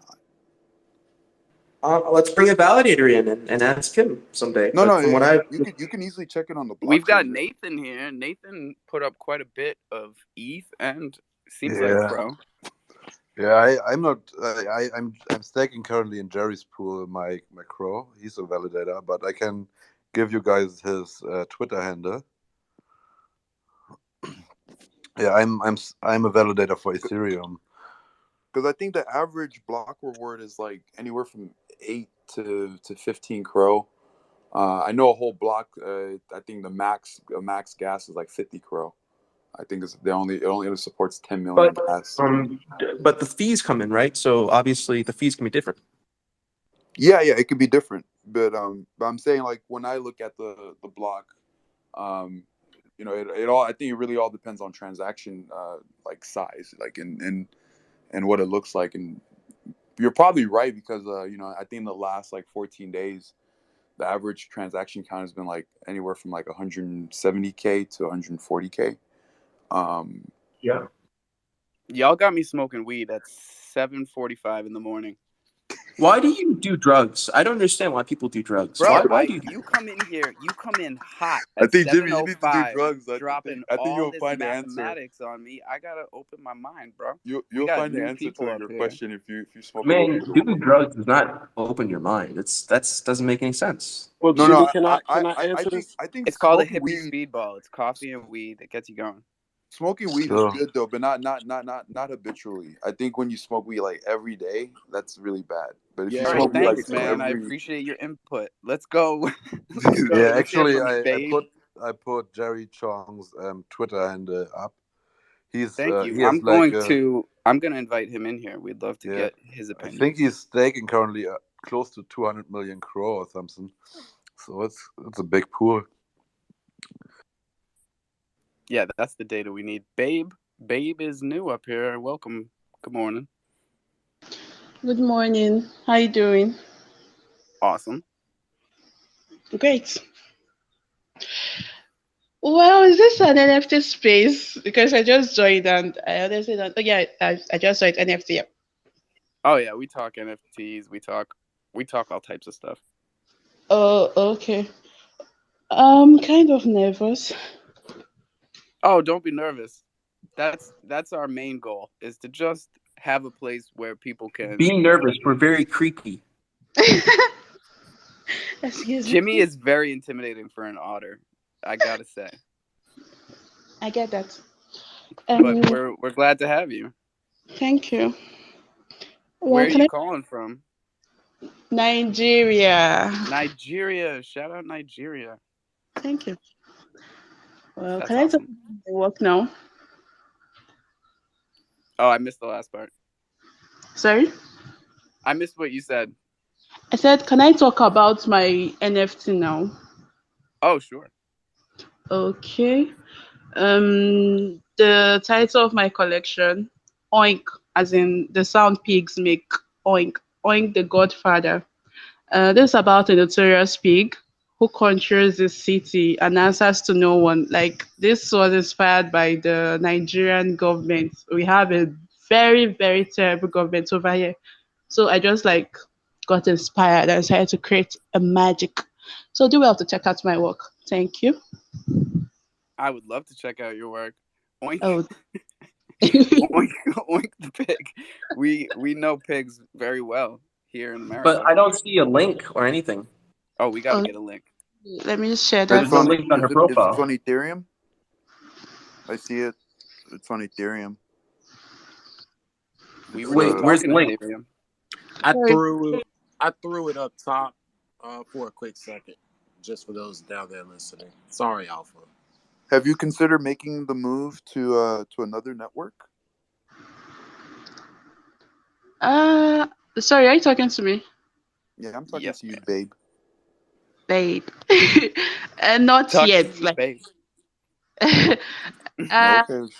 not? Let's bring a validator in and ask him someday. No, But no, from what I, you can easily check it on the We've got blockchain. Nathan here. Nathan put up quite a bit of ETH and seems like Yeah. Crow. Yeah, I'm not. I'm staking currently in Jerry's pool. My Cro. He's a validator, but I can give you guys his Twitter handle. Yeah, I'm a validator for Ethereum. Because I think the average block reward is like anywhere from 8 to 15 Cro. I know a whole block. I think the max gas is like 50 Cro. I think it only supports 10 million But gas. but the fees come in, right? So obviously the fees can be different. Yeah, it could be different, but I'm saying like when I look at the block, um, it all I think it really all depends on transaction like size, like and what it looks like, and you're probably right because I think in the last like 14 days, the average transaction count has been like anywhere from like 170K to 140K. Um, Yeah. Y'all got me smoking weed at 7:45 in the morning. Why do you do drugs? I don't understand why people do drugs. Bro, Why do you? you come in here, you come in hot I at think Jimmy, you need to do 7:05, drugs. dropping I think all you'll this find the answer. mathematics on me. I gotta open my mind, bro. We You'll got find the new answer people to up your here. question if you smoke a little Man, bit of weed. doing drugs does not open your mind. That's doesn't make any sense. Well, No, Jimmy, no, can I answer this? I think It's called a smoking hippie weed speedball. It's coffee and weed that gets you going. smoking weed is So good though, but not habitually. I think when you smoke weed like every day, that's really bad. But if you Yeah, All right, smoke but weed like thanks, weed. man. I every appreciate your input. Let's go. Let's go. yeah, Let's hear actually, from Babe. I put Jerry Chong's Twitter handle up. Thank you. He has like I'm gonna invite him in here. We'd love to yeah, get his I opinion. think he's staking currently close to 200 million Cro or something. So it's a big pool. Yeah, that's the data we need. Babe is new up here. Welcome. Good morning. Good morning. How you doing? Awesome. Great. Well, is this an NFT space? Because I just joined and I honestly don't. Oh yeah, I just joined NFT. Oh yeah, we talk NFTs. We talk all types of stuff. Oh, okay. I'm kind of nervous. Oh, don't be nervous. That's our main goal is to just have a place where people can. Being nervous, we're very creepy. Excuse me. Jimmy is very intimidating for an otter. I gotta say, I get that. but we're glad to have you. Thank you. Where Well, are can you I? calling from? Nigeria. Nigeria. Shout out Nigeria. Thank you. Well, That's can I talk awesome. about my work now? Oh, I missed the last part. Sorry? I missed what you said. I said, can I talk about my NFT now? Oh, sure. Okay. The title of my collection, Oink, as in the sound pigs make, Oink, Oink the Godfather. This is about a notorious pig who controls the city and answers to no one. Like, this was inspired by the Nigerian government. We have a very, very terrible government over here. So I just like got inspired and decided to create a magic. So do well to check out my work. Thank you. I would love to check out your work. Oink, Oh, oink, oink the pig. We know pigs very well here in But America. I don't see a link or anything. Oh, we got to oh, get a link. let me share But that. There's no link on her is it profile. on Ethereum? I see it. It's on Ethereum. We It's were just Where's the talking link? Ethereum. I Sorry. threw it up top for a quick second, just for those down there listening. Sorry, Alpha. Have you considered making the move to another network? Uh, Sorry, are you talking to me, Yeah, I'm talking Yes, to you, ma'am. babe. babe? Not Talking to yet. you, Like, babe. uh, Okay,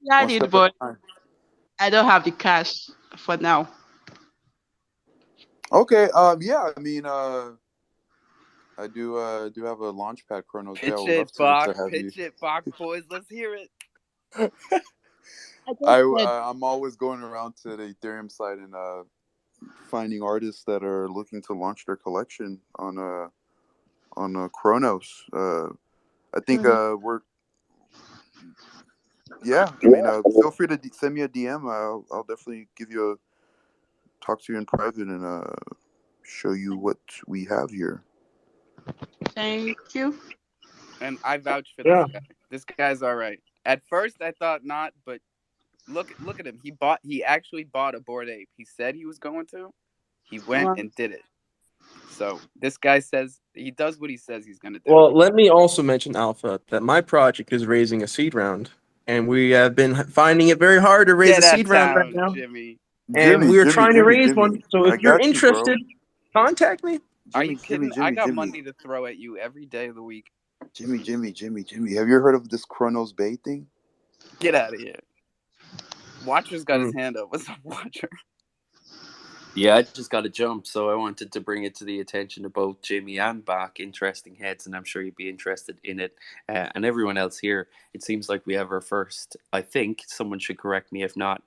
got one it, step at but a time. I don't have the cash for now. Okay. Yeah. I mean, I do have a launchpad Chronos. Yeah, I Pitch would love it, Bach. to have you. Pitch it, Bach boys. Let's hear it. I just said, I'm always going around to the Ethereum site and finding artists that are looking to launch their collection on Chronos. I think mm, Yeah, I mean, feel free to send me a DM. I'll definitely talk to you in private and show you what we have here. Thank you. And I vouch for this Yeah. guy. This guy's all right. At first, I thought not, but look at him. He actually bought a Bored Ape. He said he was going to. He went Wow. and did it. So this guy says he does what he says he's gonna do. Well, let me also mention, Alpha, that my project is raising a seed round, and we have been finding it very hard to raise a Get out seed of round right town, now. Jimmy. And Jimmy, we are Jimmy, trying to Jimmy, raise one. Jimmy. So I if you're got you, bro. interested, contact me. Are Jimmy, you Jimmy, kidding? I Jimmy, got Jimmy. money to throw at you every day of the week. Jimmy, Jimmy, Jimmy, Jimmy. Have you heard of this Chronos Bay thing? Get out of here. Watcher's got his Mm. hand up. What's up, Watcher? Yeah, I just got to jump, so I wanted to bring it to the attention of both Jimmy and Bach. Interesting heads, and I'm sure you'd be interested in it. And everyone else here, it seems like we have our first, I think, someone should correct me if not,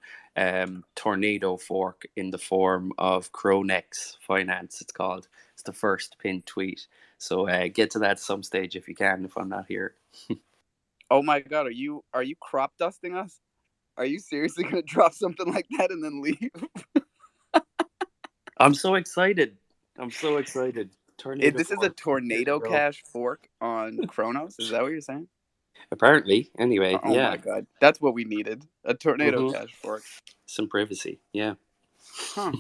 tornado fork in the form of Cronex Finance, it's called. It's the first pinned tweet. So get to that some stage if you can, if I'm not here. Oh my god, are you crop dusting us? Are you seriously gonna drop something like that and then leave? I'm so excited. I'm so excited. Tornado This is a fork. Here we tornado go. cash fork on Kronos. Is that what you're saying? Apparently, anyway, Oh yeah. my god, that's what we needed. A tornado hmm cash fork. Some privacy, yeah. Huh.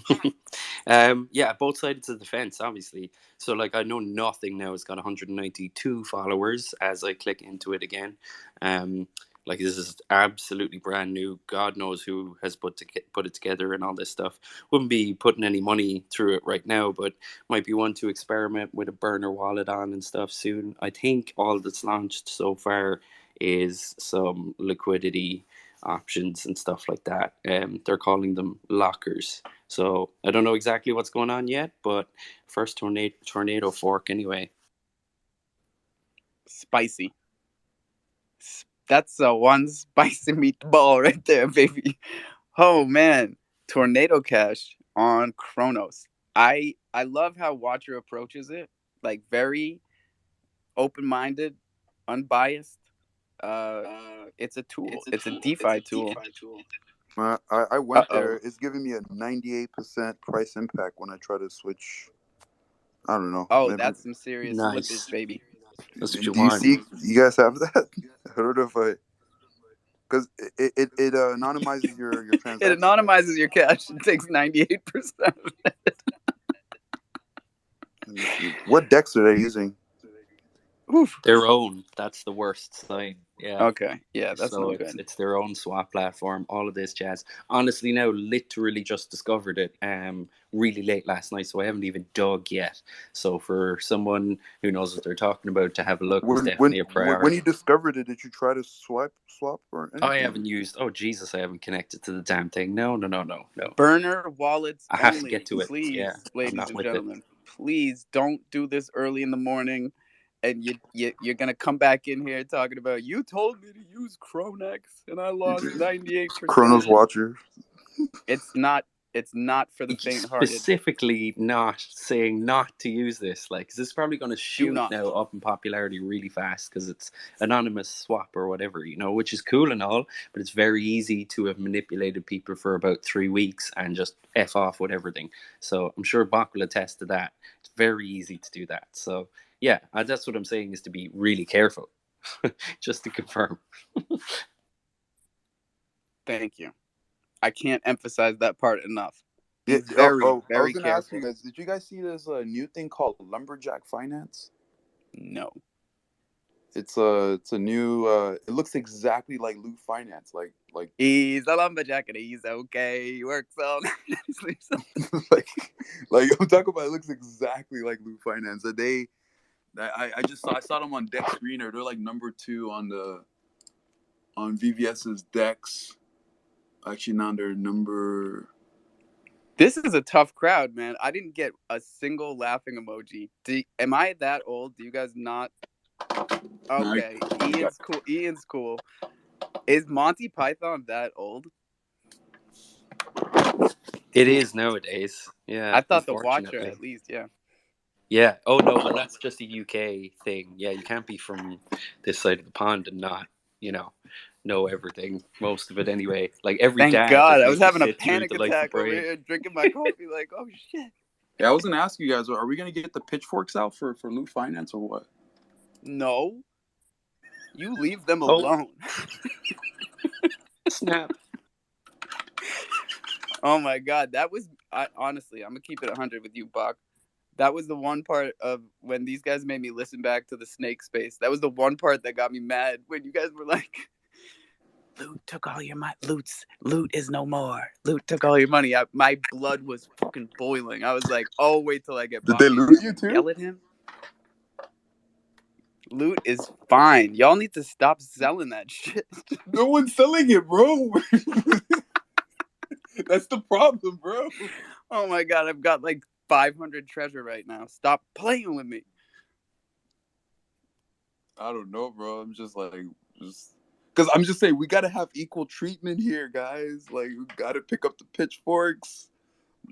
Yeah, both sides of the fence, obviously. So, like, I know nothing now. It's got 192 followers as I click into it again. Um, like, this is absolutely brand new. God knows who has put it together and all this stuff. Wouldn't be putting any money through it right now, but might be one to experiment with a burner wallet on and stuff soon. I think all that's launched so far is some liquidity options and stuff like that. They're calling them lockers. So I don't know exactly what's going on yet, but first tornado fork anyway. Spicy. That's a one spicy meatball right there, baby. Oh man, tornado cash on Kronos. I love how Watcher approaches it, like very open minded, unbiased. Uh, it's a tool. It's a DeFi tool. I Uh went there. oh. It's giving me a 98% price impact when I try to switch. I don't know. Oh, Maybe. that's some serious slippage, Nice. baby. That's what you Do you want. see? You guys have that? I don't know if I. Because it anonymizes your It transaction. anonymizes your cash and takes 98%. Let me see. What decks are they using? Oof. Their own. That's the worst sign. Yeah. Okay, yeah, that's So no it's good. it's their own swap platform, all of this jazz. Honestly, now literally just discovered it really late last night, so I haven't even dug yet. So for someone who knows what they're talking about to have a look is definitely a When priority. you discovered it, did you try to swap or I anything? haven't used. Oh Jesus, I haven't connected to the damn thing. No, no, no, no, no. Burner wallets I have to get only, to it. Yeah, please, I'm ladies not and with it. gentlemen. Please don't do this early in the morning, and you're gonna come back in here talking about you told me to use Cronex and I lost 98%. Chronos Watcher. It's not. It's not for the faint-hearted. Specifically not saying not to use this, like, 'cause it's probably going to Do shoot not. now up in popularity really fast because it's anonymous swap or whatever, which is cool and all, but it's very easy to have manipulated people for about 3 weeks and just F off with everything. So I'm sure Bach will attest to that. It's very easy to do that. So yeah, that's what I'm saying, is to be really careful. Just to confirm. Thank you. I can't emphasize that part enough. Be Yeah. very, I was very gonna ask you careful. guys. Did you guys see this new thing called Lumberjack Finance? No. It's a new. It looks exactly like Loot Finance. Like He's a lumberjack and he's okay. He works all night. Sleeps all like like I'm talking about. It looks exactly like Loot Finance. I saw them on Deck Screener. They're like number 2 on VVS's decks. Actually, now they're number. This is a tough crowd, man. I didn't get a single laughing emoji. Am I that old? Do you guys not? Okay, Ian's cool. Ian's cool. Is Monty Python that old? It is nowadays. Yeah, I thought the Watcher, unfortunately. at least. Yeah. Yeah. Oh no, well that's just a UK thing. Yeah, you can't be from this side of the pond and not. know everything, most of it anyway. Like every Thank dad God. just I needs was to having a sit through panic Delightful attack over Brain. here drinking my coffee like, oh shit. Yeah, I was gonna ask you guys, are we gonna get the pitchforks out for loot finance or what? No. You leave them Oh, alone. snap. Oh my God. That was honestly, I'm gonna keep it 100 with you, Bach. That was the one part of when these guys made me listen back to the snake space. That was the one part that got me mad when you guys were like, Loot took all your money. Loot is no more. Loot took all your money. My blood was fucking boiling. I was like, oh, wait till I get Did Bach they in here. loot I'm you gonna too? yell at him. Loot is fine. Y'all need to stop selling that shit. No one's selling it, bro. That's the problem, bro. Oh my God, I've got like 500 treasure right now. Stop playing with me. I don't know, bro. I'm just like, because I'm just saying we gotta have equal treatment here, guys. Like, we gotta pick up the pitchforks.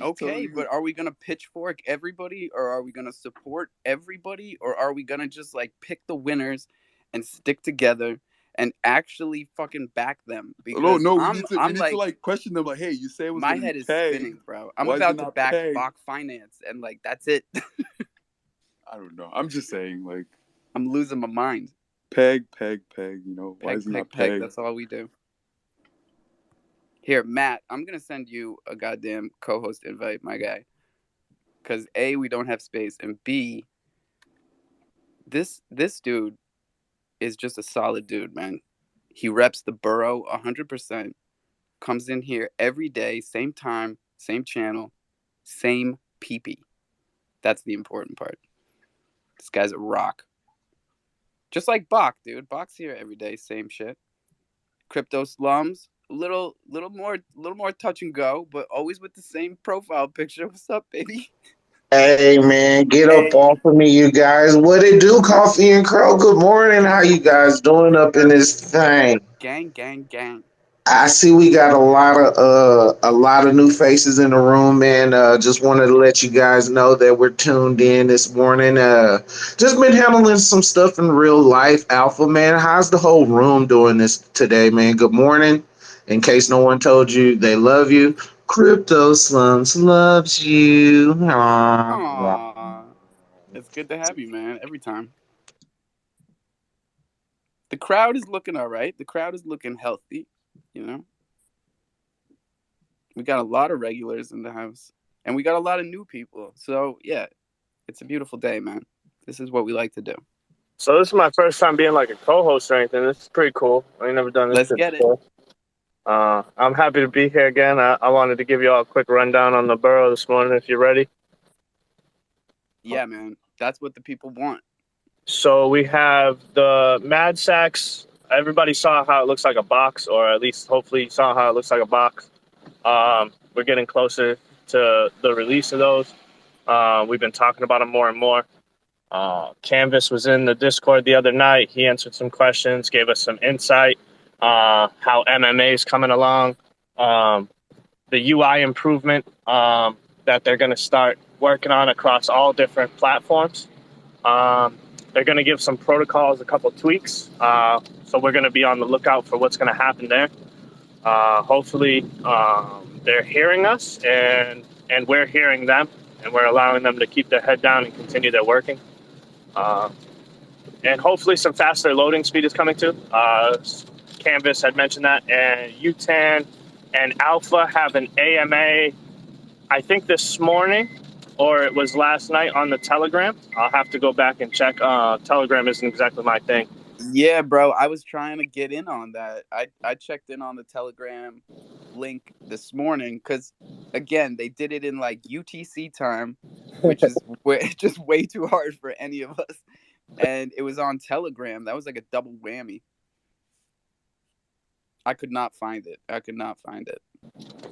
Okay, but are we gonna pitchfork everybody, or are we gonna support everybody, or are we gonna just like pick the winners and stick together and actually fucking back them? Because no, we I'm need to like, like question them. Like, hey, you say it was my gonna head be is pegged. spinning, bro. I'm Why is it about to not back pegged? Bach Finance, and like that's it. I don't know. I'm just saying, like, I'm losing my mind. peg. You know, why Peg, is it peg, not peg. pegged? That's all we do. Here, Matt, I'm gonna send you a goddamn co-host invite, my guy. Because A, we don't have space, and B, this dude is just a solid dude, man. He reps the borough 100%. Comes in here every day, same time, same channel, same peepee. That's the important part. This guy's a rock. Just like Bach, dude. Bach's here every day, same shit. Crypto slums, little more touch and go, but always with the same profile picture. What's up, baby? Hey man, get up off of me, you guys. What it do, Coffee and Cro? Good morning. How you guys doing up in this thing? Gang, gang, gang. I see we got a lot of new faces in the room, man. Just wanted to let you guys know that we're tuned in this morning. Just been handling some stuff in real life. Alpha, man, how's the whole room doing this today, man? Good morning. In case no one told you, they love you. Crypto Slums loves you. Aww. Aww. It's good to have you, man, every time. The crowd is looking all right. The crowd is looking healthy, you know? We got a lot of regulars in the house, and we got a lot of new people. So, yeah, it's a beautiful day, man. This is what we like to do. So this is my first time being like a co-host or anything. This is pretty cool. I ain't never done this Let's get before. I'm happy to be here again. I wanted to give you all a quick rundown on the borough this morning if you're ready. Yeah, man. That's what the people want. So we have the Mad Sacks. Everybody saw how it looks like a box, or at least hopefully saw how it looks like a box. We're getting closer to the release of those. We've been talking about them more and more. Canvas was in the Discord the other night. He answered some questions, gave us some insight, how MMA is coming along, the UI improvement that they're going to start working on across all different platforms. They're going to give some protocols a couple tweaks. So we're going to be on the lookout for what's going to happen there. Hopefully they're hearing us and we're hearing them, and we're allowing them to keep their head down and continue their working. And hopefully some faster loading speed is coming too. Canvas had mentioned that, and UTAN and Alpha have an AMA, I think this morning, or it was last night on the Telegram. I'll have to go back and check. Telegram isn't exactly my thing. Yeah, bro. I was trying to get in on that. I checked in on the Telegram link this morning because, again, they did it in like UTC time, which is just way too hard for any of us. And it was on Telegram. That was like a double whammy. I could not find it.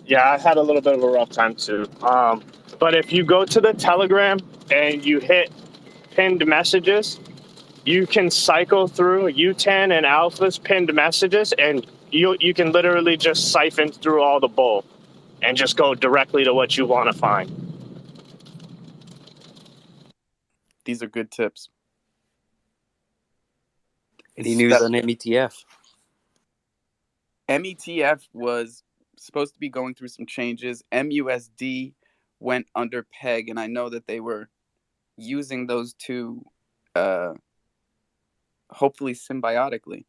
Yeah, I had a little bit of a rough time too. But if you go to the Telegram and you hit pinned messages, you can cycle through UTAN and Alpha's pinned messages, and you can literally just siphon through all the bull and just go directly to what you want to find. These are good tips. Any news on METF? METF was supposed to be going through some changes. MUSD went under peg, and I know that they were using those two hopefully symbiotically.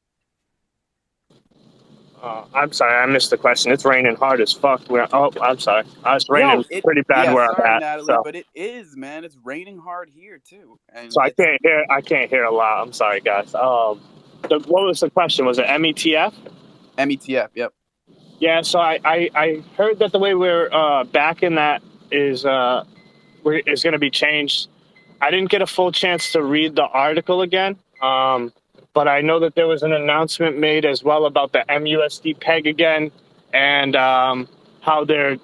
I'm sorry, I missed the question. It's raining hard as fuck. I'm sorry. It's raining pretty bad where sorry, I'm at. Natalie, So, but it is, man. It's raining hard here too, and so it's I can't hear a lot. I'm sorry, guys. What was the question? Was it METF? METF. Yep. Yeah. So I heard that the way we're backing that is going to be changed. I didn't get a full chance to read the article again. But I know that there was an announcement made as well about the MUSD peg again, and how they're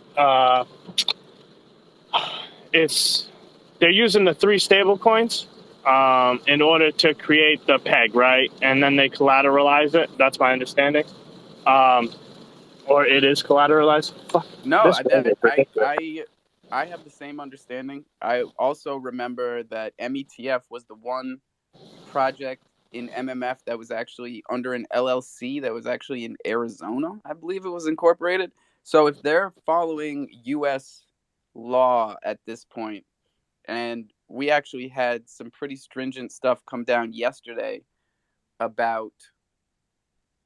using the 3 stable coins in order to create the peg, right? And then they collateralize it. That's my understanding. Or it is collateralized. Fuck. No, I have the same understanding. I also remember that METF was the one project in MMF that was actually under an LLC that was actually in Arizona. I believe it was incorporated. So if they're following US law at this point, and we actually had some pretty stringent stuff come down yesterday about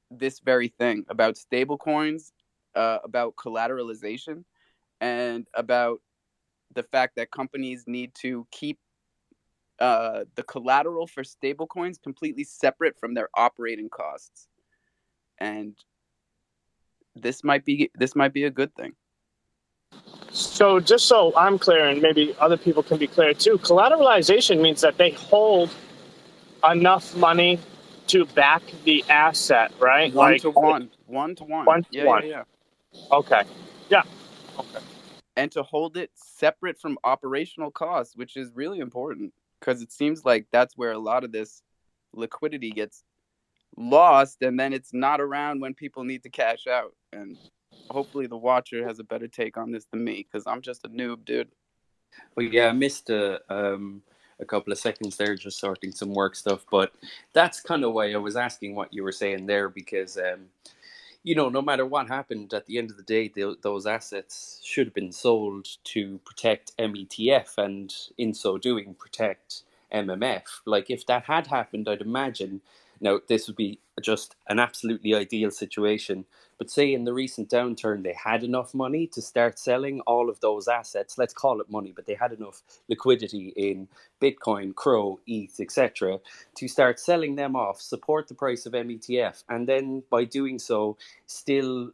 this very thing, about stable coins, about collateralization, and about the fact that companies need to keep the collateral for stablecoins completely separate from their operating costs, and this might be a good thing. So just so I'm clear, and maybe other people can be clear too, collateralization means that they hold enough money to back the asset, right? One Like to one. Yeah. Okay. Yeah. Okay. And to hold it separate from operational costs, which is really important, because it seems like that's where a lot of this liquidity gets lost, and then it's not around when people need to cash out. And hopefully the watcher has a better take on this than me, because I'm just a noob, dude. Well, yeah, I missed a couple of seconds there just sorting some work stuff, but that's kind of why I was asking what you were saying there, because no matter what happened, at the end of the day, those assets should have been sold to protect METF, and in so doing, protect MMF. Like, if that had happened, I'd imagine, now this would be just an absolutely ideal situation, but say in the recent downturn, they had enough money to start selling all of those assets. Let's call it money, but they had enough liquidity in Bitcoin, Cro, ETH, etc., to start selling them off, support the price of METF, and then by doing so, still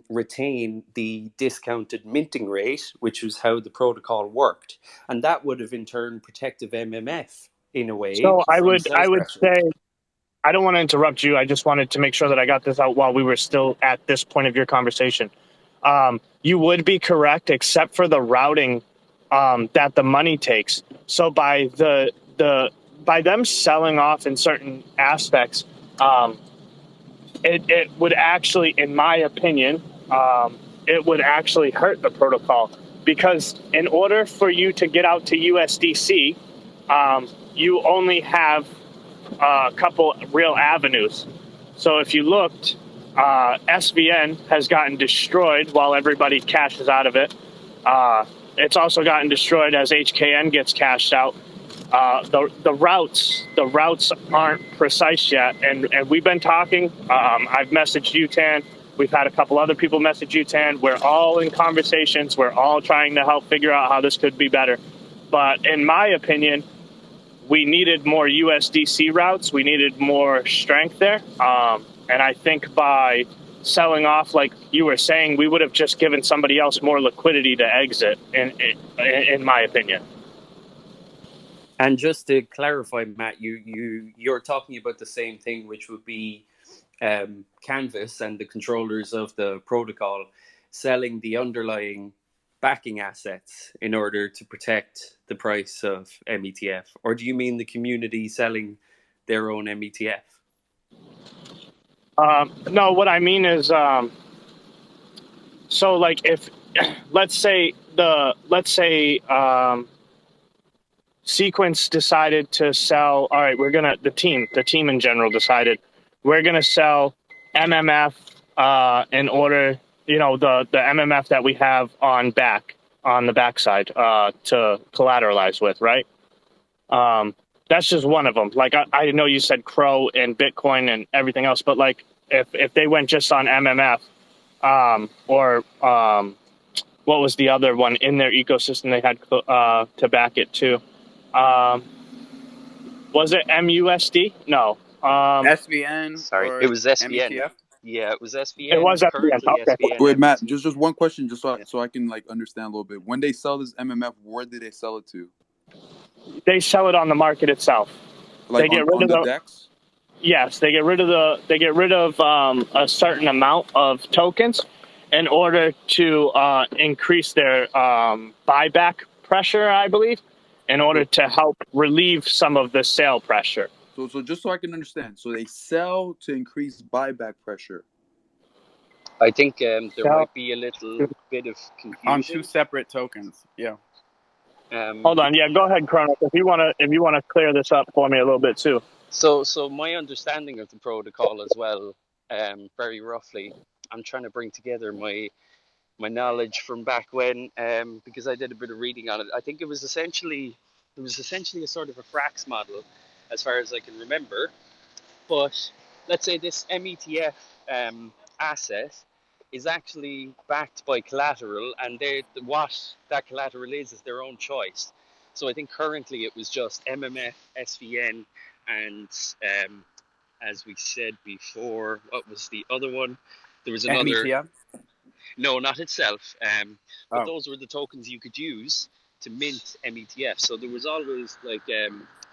retain the discounted minting rate, which was how the protocol worked. And that would have in turn protected MMF in a way So I from would sell pressure. say, I don't want to interrupt you. I just wanted to make sure that I got this out while we were still at this point of your conversation. You would be correct, except for the routing that the money takes. So by by them selling off in certain aspects, it would actually, in my opinion, it would actually hurt the protocol, because in order for you to get out to USDC, you only have a couple real avenues. So if you looked, SVN has gotten destroyed while everybody cashes out of it. It's also gotten destroyed as HKN gets cashed out. The routes aren't precise yet, and we've been talking. I've messaged UTAN. We've had a couple other people message UTAN. We're all in conversations. We're all trying to help figure out how this could be better. But in my opinion, we needed more USDC routes. We needed more strength there. And I think by selling off, like you were saying, we would have just given somebody else more liquidity to exit, in my opinion. And just to clarify, Matt, you're talking about the same thing, which would be Canvas and the controllers of the protocol selling the underlying backing assets in order to protect the price of METF? Or do you mean the community selling their own METF? No, what I mean is, so like if, let's say Sequence decided to sell, all right, the team in general decided we're going to sell MMF in order, the MMF that we have on the backside to collateralize with, right? That's just one of them. Like I know you said Crow and Bitcoin and everything else, but like if they went just on MMF, or what was the other one in their ecosystem they had to back it too? Was it MUSD? No. SVN Sorry, it or was SVN. METF. Yeah, it was It SVN. was FBN. Currently Okay. SVN Wait, Matt, MT. just one question, just Yeah. so I can like understand a little bit. When they sell this MMF, where do they sell it to? They sell it on the market itself. Like They get rid on of the the decks? Yes, they get rid of a certain amount of tokens in order to increase their buyback pressure, I believe, in order to help relieve some of the sale pressure. So just so I can understand, so they sell to increase buyback pressure. I think there So, might be a little bit of On two confusion. separate tokens. Yeah. hold on, yeah, go ahead, Kronos. If you wanna clear this up for me a little bit too. So my understanding of the protocol as well, very roughly, I'm trying to bring together my knowledge from back when, because I did a bit of reading on it. I think it was essentially a sort of a Frax model, as far as I can remember. But let's say this METF asset is actually backed by collateral, and what that collateral is their own choice. So I think currently it was just MMF, SVN, and as we said before, what was the other one? There was another. METF. No, not itself. But Oh. those were the tokens you could use to mint METF. So there was always like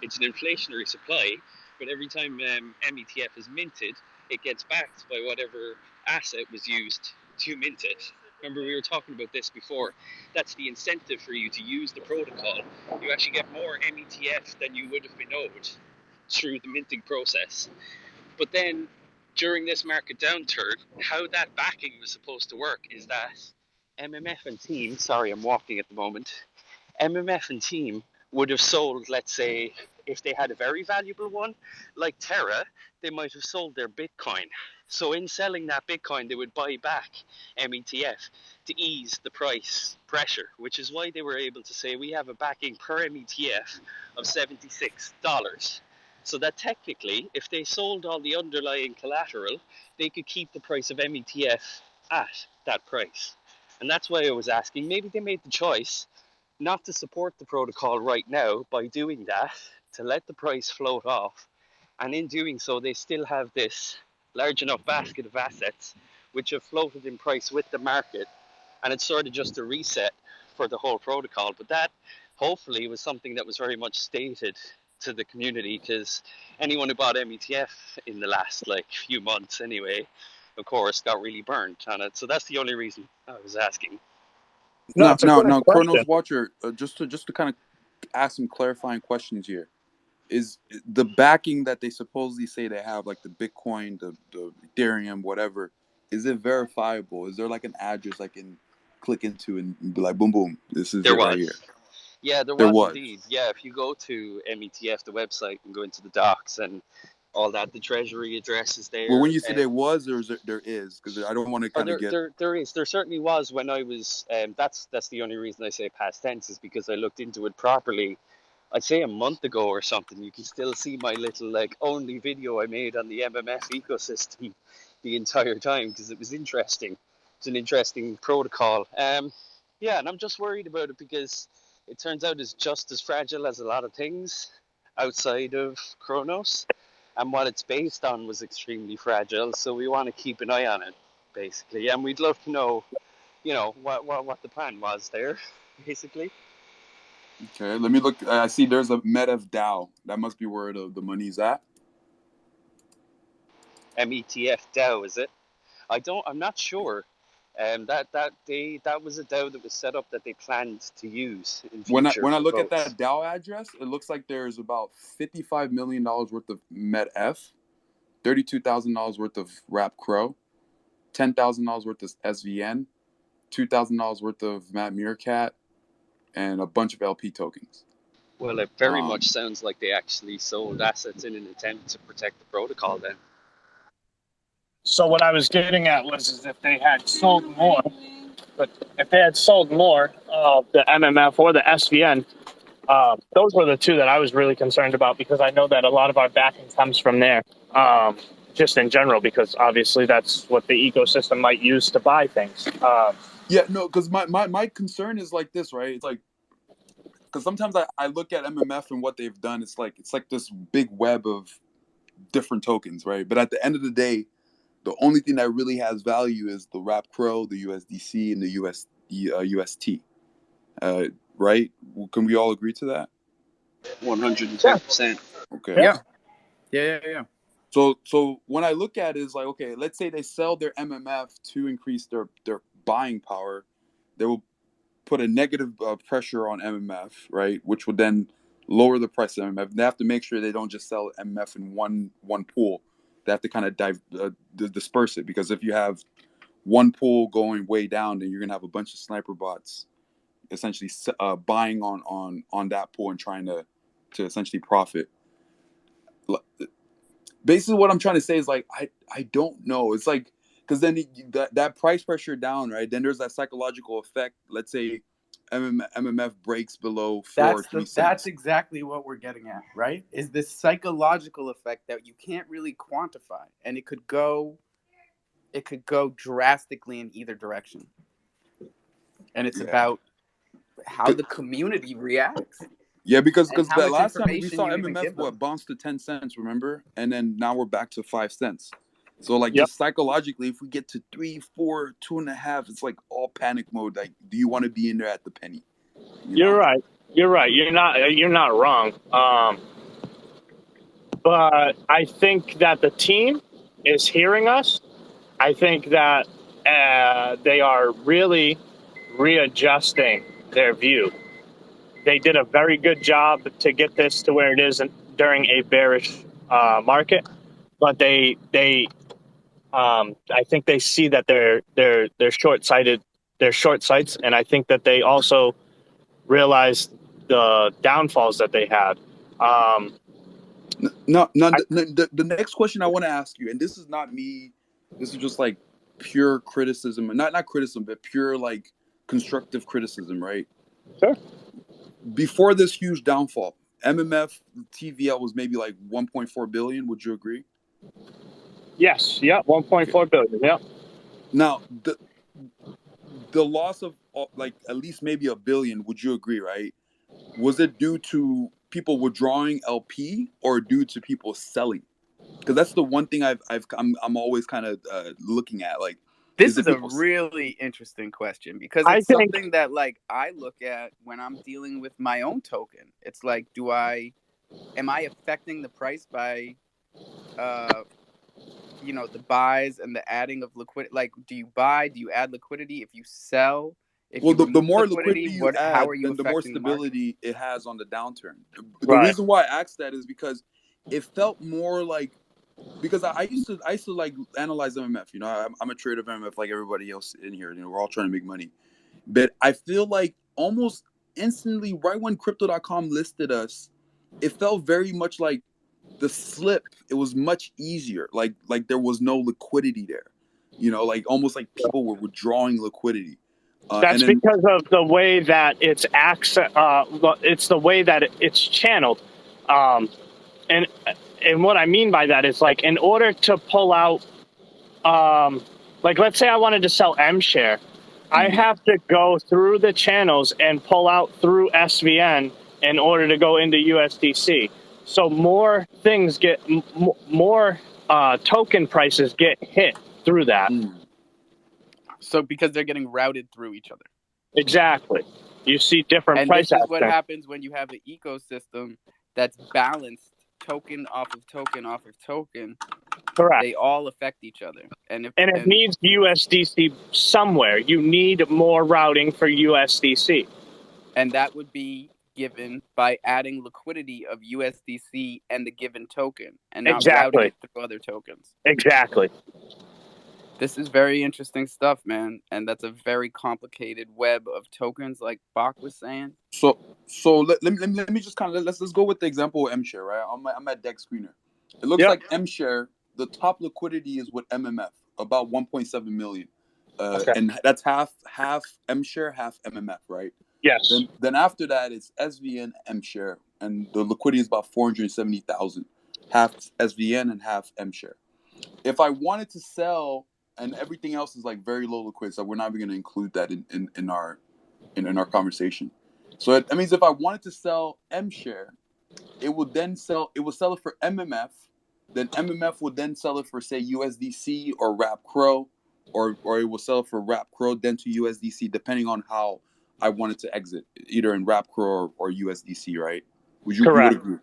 it's an inflationary supply, but every time METF is minted, it gets backed by whatever asset was used to mint it. Remember, we were talking about this before. That's the incentive for you to use the protocol. You actually get more METF than you would have been owed through the minting process. But then during this market downturn, how that backing was supposed to work is that MMF and team, sorry, I'm walking at the moment, MMF and team would have sold, let's say, if they had a very valuable one, like Terra, they might have sold their Bitcoin. So in selling that Bitcoin, they would buy back METF to ease the price pressure, which is why they were able to say we have a backing per METF of $76. So that technically, if they sold all the underlying collateral, they could keep the price of METF at that price. And that's why I was asking, maybe they made the choice not to support the protocol right now by doing that, to let the price float off. And in doing so, they still have this large enough basket of assets which have floated in price with the market. And it's sort of just a reset for the whole protocol. But that hopefully was something that was very much stated to the community, because anyone who bought METF in the last like few months anyway, of course, got really burned on it. So that's the only reason I was asking. No, Now, it's a now, good now, question. Chronos Watcher, just to kind of ask some clarifying questions here. Is the backing that they supposedly say they have, like the Bitcoin, the Ethereum, whatever, is it verifiable? Is there like an address I can click into and be like, boom, boom, this is There it right here? was. Yeah, there There was was. indeed. Yeah, if you go to METF, the website, and go into the docs and all that, the treasury address is Well, when there. you say there was, there is, because I don't want to Oh, kind of get. there is. There certainly was when I was. That's the only reason I say past tense, is because I looked into it properly. I'd say a month ago or something. You can still see my little like only video I made on the MMF ecosystem the entire time, because it was interesting. It's an interesting protocol. Yeah, and I'm just worried about it because it turns out it's just as fragile as a lot of things outside of Kronos, and what it's based on was extremely fragile. So we want to keep an eye on it, basically, and we'd love to know, what the plan was there, basically. Okay, let me look. I see there's a METF DAO. That must be where the money's at. METF DAO, is it? I'm not sure. That was a DAO that was set up that they planned to use in When future I for look at votes. that DAO address, it looks like there's about $55 million worth of METF, $32,000 worth of Rap Crow, $10,000 worth of SVN, $2,000 worth of Matt Meerkat, and a bunch of LP tokens. Well, it very much sounds like they actually sold assets in an attempt to protect the protocol then. So what I was getting at was if they had sold more, but if they had sold more of the MMF or the SVN, those were the two that I was really concerned about, because I know that a lot of our backing comes from there, just in general, because obviously that's what the ecosystem might use to buy things. Yeah, no, because my concern is like this, right? It's like, because sometimes I look at MMF and what they've done. It's like this big web of different tokens, right? But at the end of the day, the only thing that really has value is the Wrap Crow, the USDC, and the UST. Right? Can we all agree to that? 110%. Okay. Yeah. So when I look at it, it's like, okay, let's say they sell their MMF to increase their buying power, they will put a negative pressure on MMF, right? Which would then lower the price of MMF. They have to make sure they don't just sell MMF in one pool. They have to kind of disperse it, because if you have one pool going way down, then you're gonna have a bunch of sniper bots essentially buying on that pool and trying to essentially profit. Basically, what I'm trying to say is, like, I don't know. It's like, because then that price pressure down, right? Then there's that psychological effect. Let's say MMF breaks below 4 or 3 cents. That's exactly what we're getting at, right? Is this psychological effect that you can't really quantify, and it could go drastically in either direction. And it's about how the community reacts. Yeah, because how the much last time we information saw you even MMF give them. bounced to 10 cents, remember? And then now we're back to 5 cents. So, like, Yep. just psychologically, if we get to 3, 4, 2.5, it's like all panic mode. Like, do you want to be in there at the penny? You're right. You're right. You're not wrong. But I think that the team is hearing us. I think that they are really readjusting their view. They did a very good job to get this to where it is during a bearish market, but I think they see that they're short-sighted. They're short sights, and I think that they also realize the downfalls that they had. The next question I want to ask you, and this is not me, this is just like pure criticism, not criticism, but pure like constructive criticism, right? Sure. Before this huge downfall, MMF TVL was maybe like 1.4 billion. Would you agree? Yes. Yeah. 1.4 billion. Yeah. Now the loss of like at least maybe a billion. Would you agree? Right? Was it due to people withdrawing LP or due to people selling? Because that's the one thing I'm always kind of looking at. Like, this is a really interesting question, because it's something that, like, I look at when I'm dealing with my own token. It's like, am I affecting the price by the buys and the adding of liquidity? Like, do you buy, do you add liquidity? If you sell, the more liquidity you add, how are you then the more affecting the market? stability it has on the downturn. The Right. reason why I asked that is because it felt more like, because I used to like analyze MMF. You know, I'm a trader of MMF like everybody else in here. You know, we're all trying to make money. But I feel like almost instantly, right when Crypto.com listed us, it felt very much like the slip. It was much easier. Like there was no liquidity there. You know, like almost like people were withdrawing liquidity. That's because of the way that it's it's the way that it's channeled, and what I mean by that is, like, in order to pull out, like, let's say I wanted to sell M share, I have to go through the channels and pull out through SVN in order to go into USDC. So more things get more token prices get hit through that. So because they're getting routed through each other. Exactly. You see different price this is what happens when you have an ecosystem that's balanced, token off of token off of token. Correct. They all affect each other. And it needs USDC somewhere. You need more routing for USDC. And that would be given by adding liquidity of USDC and the given token, and not routing it through other tokens. Exactly. This is very interesting stuff, man, and that's a very complicated web of tokens, like Bach was saying. So let me just kind of let's go with the example of M share, right? I'm at Dex Screener. It looks like M share, the top liquidity is with MMF. about 1.7 million, Okay. and that's half M share, half MMF, right? Yes. Then after that it's SVN, M share, and the liquidity is about 470,000, half SVN and half M share. If I wanted to sell, and everything else is like very low liquidity, so we're not even going to include that in our conversation. So that means if I wanted to sell M share, it would sell it for MMF, then MMF would then sell it for, say, USDC or Wrap Cro, or it will sell it for Wrap Cro then to USDC, depending on how I wanted to exit, either in Wrap Cro or USDC, right? You would Correct. agree?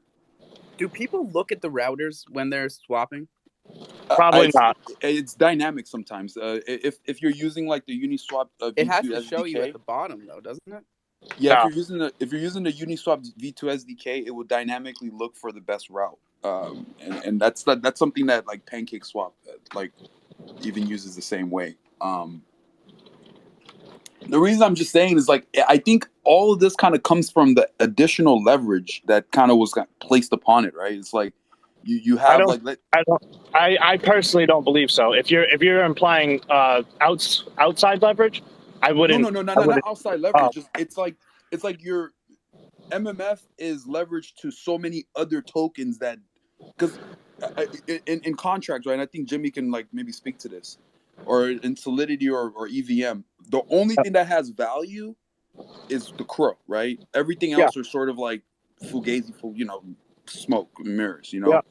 Do people look at the routers when they're swapping? Probably not. It's dynamic sometimes. If you're using like the Uniswap It has V2 to show you SDK, at the bottom, though, doesn't it? yeah, No. if you're using the Uniswap V2 SDK, it will dynamically look for the best route. And that's something that like PancakeSwap like even uses the same way. The reason I'm just saying is like I think all of this kind of comes from the additional leverage that kind of was placed upon it, right? It's like you I have don't. I personally don't believe so. If you're implying outside leverage, I wouldn't. not outside leverage. It's like your MMF is leveraged to so many other tokens that, because in contracts, right? And I think Jimmy can like maybe speak to this, or in Solidity or EVM. The only thing that has value is the Cro, right? Everything Yeah. else are sort of like fugazi, smoke mirrors, Yeah.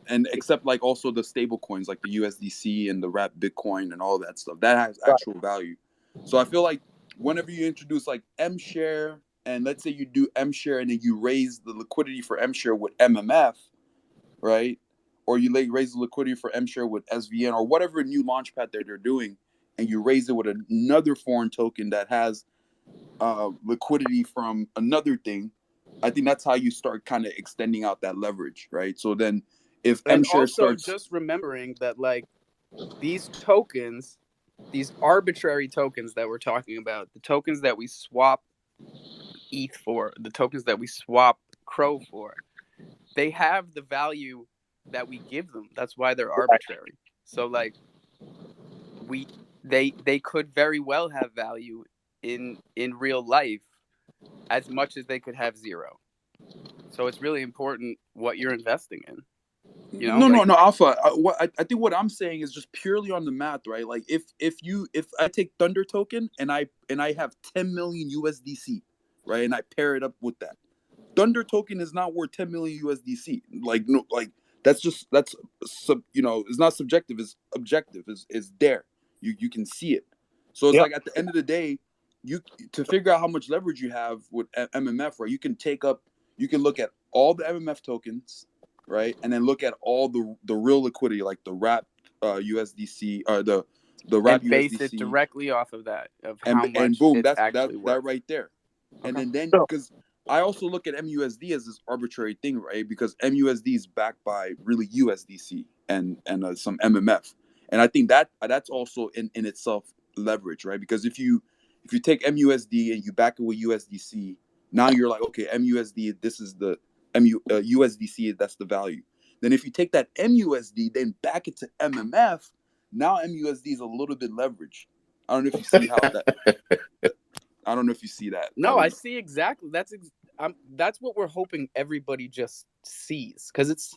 and except like also the stable coins like the USDC and the Wrap Bitcoin and all that stuff that has actual value. So I feel like whenever you introduce like M share, and let's say you do M share and then you raise the liquidity for M share with MMF, right? Or you raise the liquidity for M share with SVN or whatever new launchpad that they're doing, and you raise it with another foreign token that has liquidity from another thing. I think that's how you start kind of extending out that leverage, right? So then if And M share also starts, just remembering that like these tokens, these arbitrary tokens that we're talking about, the tokens that we swap ETH for, the tokens that we swap Cro for, they have the value that we give them. That's why they're arbitrary. So like they could very well have value in real life as much as they could have zero. So it's really important what you're investing in. No, Alpha. I think what I'm saying is just purely on the math, right? Like if I take Thunder token and I have 10 million USDC, right, and I pair it up with that, Thunder token is not worth 10 million USDC. Like no, like that's it's not subjective, it's objective. Is there. You can see it. So it's like at the end of the day, you to figure out how much leverage you have with MMF, right? You can look at all the MMF tokens, right? And then look at all the real liquidity, like the Wrap USDC or the Wrap and base USDC, it directly off of that, of how much and boom, it's that's actually worth. that right there. Okay. And then because I also look at MUSD as this arbitrary thing, right? Because MUSD is backed by really USDC and some MMF, and I think that's also in itself leverage, right? Because if you take MUSD and you back it with USDC, now you're like, okay, MUSD, this is the USDC, that's the value. Then if you take that MUSD, then back it to MMF, now MUSD is a little bit leveraged. I don't know if you see how that. I don't know if you see that. No, I see exactly. That's what we're hoping everybody just sees, because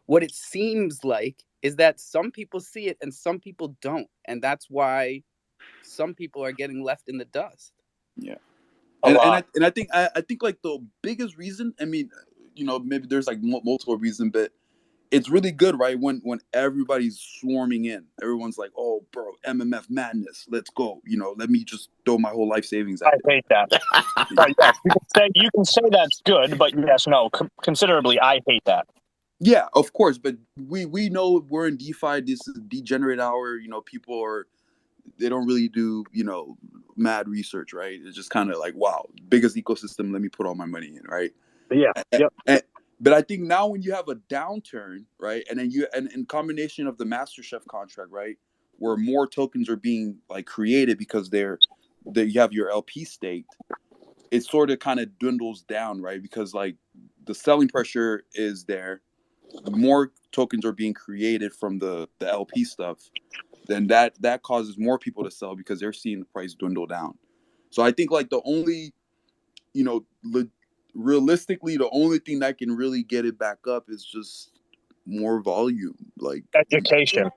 what it seems like is that some people see it and some people don't, and that's why some people are getting left in the dust. Yeah, and I think like the biggest reason. I mean, maybe there's like multiple reasons, but it's really good, right? When everybody's swarming in, everyone's like, "Oh, bro, MMF madness, let's go!" Let me just throw my whole life savings at it. I hate that. Yes, you can say that's good, but yes, no, considerably, I hate that. Yeah, of course, but we know we're in DeFi. This is degenerate hour. People they don't really do mad research, right? It's just kind of like, wow, biggest ecosystem. Let me put all my money in, right? Yeah. But I think now when you have a downturn, right, and then in combination of the MasterChef contract, right, where more tokens are being like created because you have your LP staked, it sort of kind of dwindles down, right? Because like the selling pressure is there, more tokens are being created from the LP stuff, then that causes more people to sell because they're seeing the price dwindle down. So I think like the only, realistically, the only thing that can really get it back up is just more volume, like Education.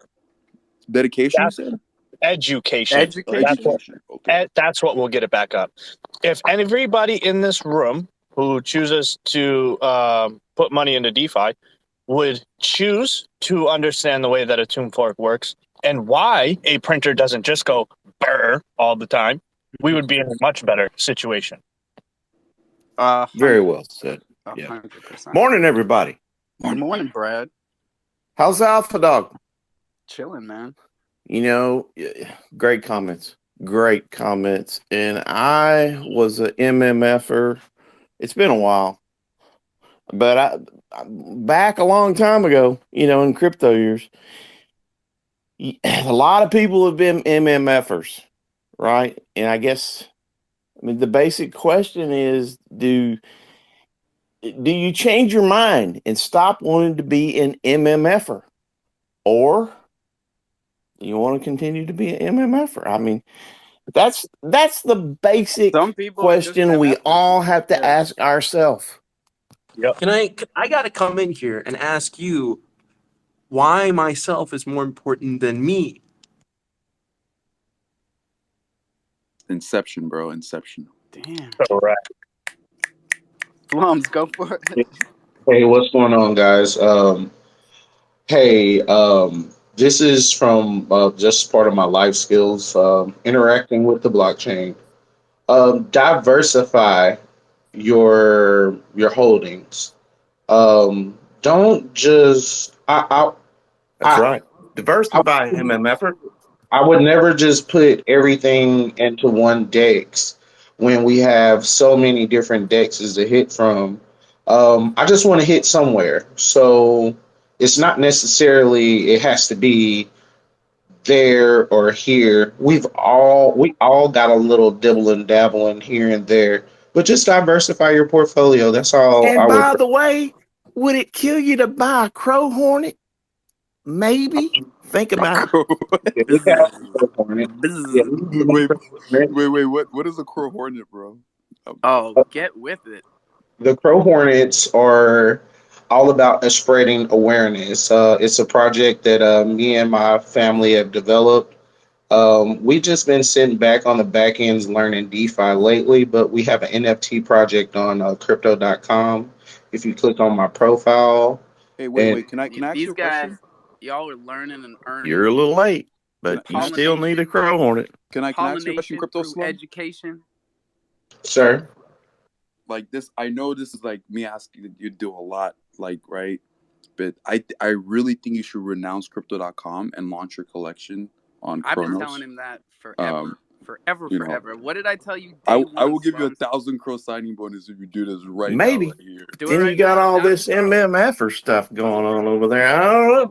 dedication. You That's said education. Education. Okay. That's what will get it back up. If everybody in this room who chooses to put money into DeFi would choose to understand the way that a tomb fork works and why a printer doesn't just go brr all the time, we would be in a much better situation. Very well said. Yeah. 100%. Morning, everybody. Good morning, Brad. How's the Alpha Dog? Chilling, man. Great comments. Great comments. And I was a MMFer. It's been a while, but I back a long time ago, in crypto years, a lot of people have been MMFers, right? And I guess, the basic question is, do you change your mind and stop wanting to be an MMFer, or you want to continue to be an MMFer? I mean, that's the basic question we all have to ask ourselves. Yep. I got to come in here and ask you why myself is more important than me. Inception, bro. Inception. Damn. Correct. Flums, go for it. Hey, what's going on, guys? Hey, this is from just part of my life skills, interacting with the blockchain. Diversify your holdings. Don't just That's I right. Diversify, MMFer. I would never just put everything into one DEX when we have so many different DEXs to hit from. I just want to hit somewhere. So it's not necessarily it has to be there or here. We all got a little dibble and dabbling here and there, but just diversify your portfolio. That's all I And would. by the way, would it kill you to buy a Crow Hornet? Maybe. Think about it. We got Crow Hornet. Yeah, Wait. What is a Crow Hornet, bro? Oh, get with it. the Crow Hornets are all about spreading awareness. It's a project that me and my family have developed. We just been sitting back on the back ends learning DeFi lately, but we have an NFT project on crypto.com. If you click on my profile, Hey, and wait. Can I ask These you a guys, question? y'all are learning and earning. You're a little late, but you still need a Crow Hornet. Can I ask you a question, Crypto through Slum? education. sir, Like this, I know this is like me asking you to do a lot, like, right? But I really think you should renounce crypto.com and launch your collection on I've Chronos. been telling him that forever. Forever. What did I tell you? I will give you 1,000 Crow signing bonus if you do this right Maybe. now, right here. Then you got all this MMFer stuff going on over there. I don't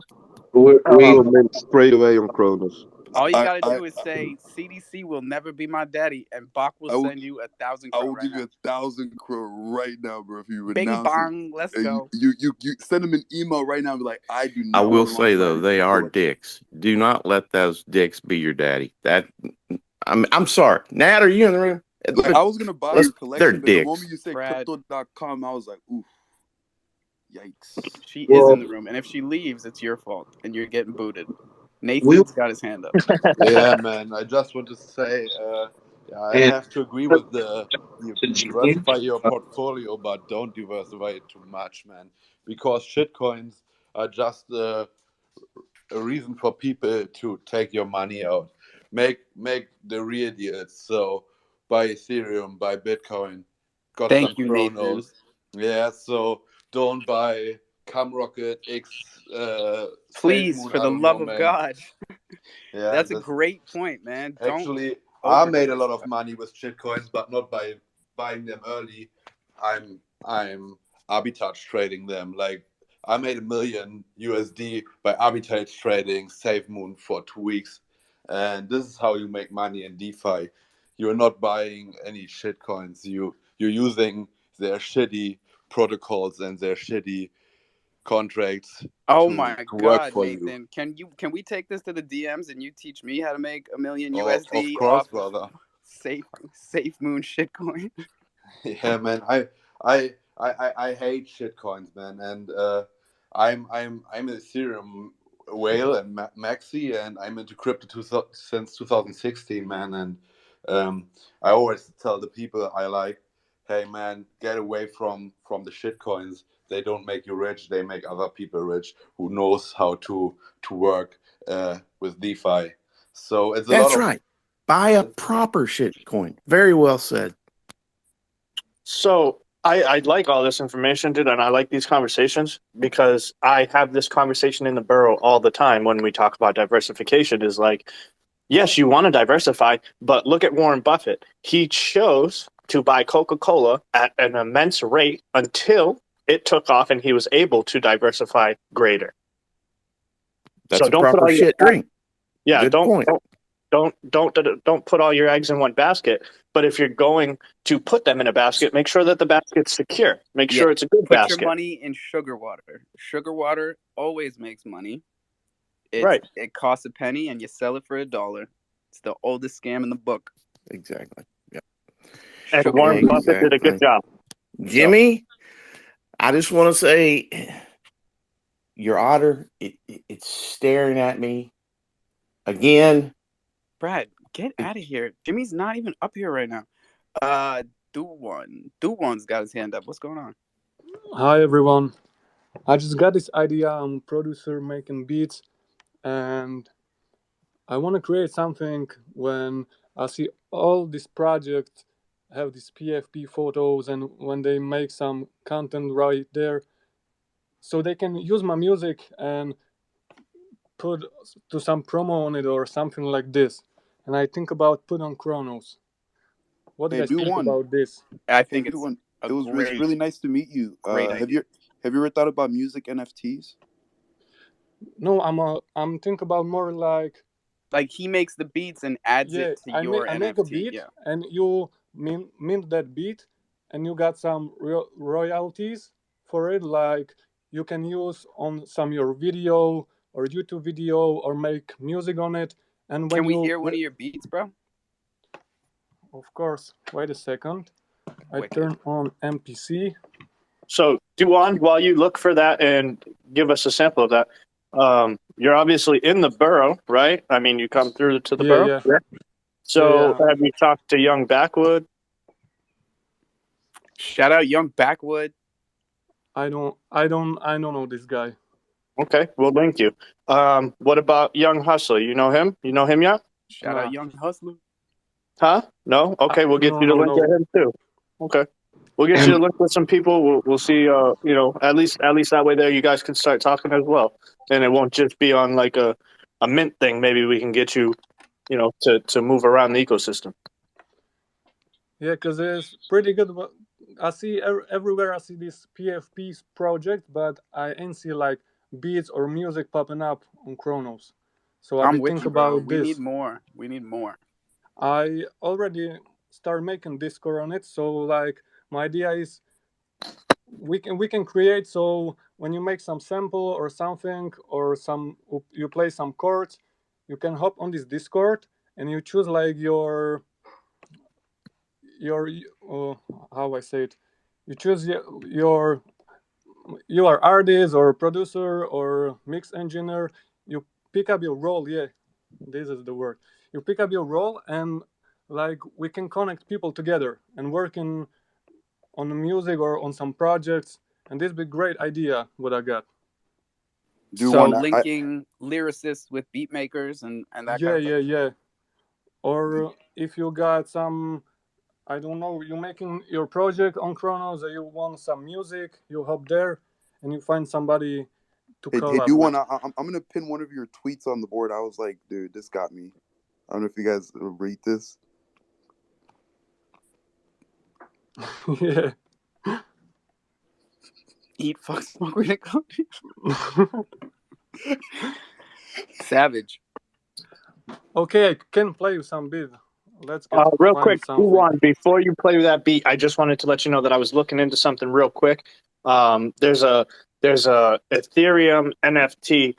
know. Follow him straight away on Cronus. All you gotta do is say CDC will never be my daddy, and Bach will send you 1,000 Crow. I will give you 1,000 Crow right now, bro. If you Bing renounce bong, it. let's go. You send him an email right now and be like, I do not. I will say though, they are dicks. Do not let those dicks be your daddy. I'm sorry. Nat, are you in the room? Like, I was gonna buy your collection, they're but dicks. the moment you said crypto.com, I was like, oof. Yikes. She is in the room, and if she leaves, it's your fault, and you're getting booted. Nathan's got his hand up. Yeah, man. I just want to say, I have to agree with you diversify your portfolio, but don't diversify it too much, man. Because shitcoins are just a reason for people to take your money out. Make the real deals. So buy Ethereum, buy Bitcoin, got Thank some you, Chronos. Yeah, so don't buy Camrocket X. Please, SafeMoon, for I the don't love know, of man. God. Yeah, That's a great point, man. Actually, I made a lot of money with shitcoins, but not by buying them early. I'm arbitrage trading them. Like I made $1 million USD by arbitrage trading SafeMoon for 2 weeks, and this is how you make money in DeFi. You're not buying any shitcoins. You're using their shitty protocols and their shitty contracts Oh to my work God, for you. Nathan! Can we take this to the DMs and you teach me how to make $1 million Of USD course, off brother. safe moon shitcoin? Yeah, man. I hate shitcoins, man, and I'm an Ethereum whale and maxi, and I'm into crypto since 2016, man. And I always tell the people I like, hey, man, get away from the shitcoins. They don't make you rich. They make other people rich who knows how to work with DeFi. So it's a lot That's of. right. Buy a proper shitcoin. Very well said. So I like all this information, dude, and I like these conversations because I have this conversation in the borough all the time when we talk about diversification. Is like, yes, you want to diversify, but look at Warren Buffett. He chose to buy Coca-Cola at an immense rate until it took off and he was able to diversify greater. That's So a don't put proper all your shit drink. yeah, Good point. don't put all your eggs in one basket. But if you're going to put them in a basket, make sure that the basket's secure. Make sure it's a good Put basket. your money in sugar water. Sugar water always makes money. Right. It costs a penny and you sell it for $1. It's the oldest scam in the book. Exactly. Yep. And Sugar Warren water. Buffett did a good job. Jimmy, I just want to say, your otter, it's staring at me again. Brad, get out of here. Jimmy's not even up here right now. Do-One's got his hand up. What's going on? Hi everyone. I just got this idea. I'm a producer making beats, and I want to create something when I see all these projects have these PFP photos, and when they make some content right there, so they can use my music and put to some promo on it or something like this. And I think about put on Chronos. What do you Hey, guys do think one. about this? I Hey, think do it's one. a It was great, really nice to meet you. great idea. Have you ever thought about music NFTs? No, I'm thinking about more like he makes the beats and adds yeah, it to your I make a NFT. beat Yeah. and you mint that beat and you got some royalties for it. Like you can use on some your video or YouTube video or make music on it. And when Can we you, hear one of your beats, bro? of course, wait a second. I Wicked. turn on MPC. So, Duan, while you look for that and give us a sample of that, you're obviously in the borough, right? I mean, you come through to the Yeah, borough. yeah. So, Yeah. have you talked to Young Backwood? Shout out Young Backwood. I don't know this guy. Okay, we'll link you. What about Young Hustler? You know him? You know him yet? Shout Nah. out Young Hustler. Huh? No? Okay, we'll get you to link at him too. Okay. We'll get you to link with some people. We'll see. At least that way there, you guys can start talking as well, and it won't just be on like a mint thing. Maybe we can get you, to move around the ecosystem. Yeah, because it's pretty good. I see everywhere. I see this PFP project, but I ain't see like beats or music popping up on Chronos. So I I'm did with think you, bro. about We this. need more. We need more. I already start making Discord on it. So like my idea is we can create. So when you make some sample or something or you play some chords, you can hop on this Discord and you choose like your how I say it. You choose your you are artist or producer or mix engineer. You pick up your role. Yeah, this is the word. You pick up your role and like we can connect people together and working on music or on some projects. And this be great idea what I got. Do So one. linking lyricists with beat makers and that kind of thing. Yeah. Or if you got some, I don't know, you making your project on Chronos or you want some music, you hop there and you find somebody to Hey, collab do with. one. I'm gonna pin one of your tweets on the board. I was like, dude, this got me. I don't know if you guys read this. Yeah. Eat, fuck, smoke, weed, and coffee. Savage. Okay, I can play you some beat. Let's get Real find quick, something. Duan, before you play that beat, I just wanted to let you know that I was looking into something real quick. There's a there's a Ethereum NFT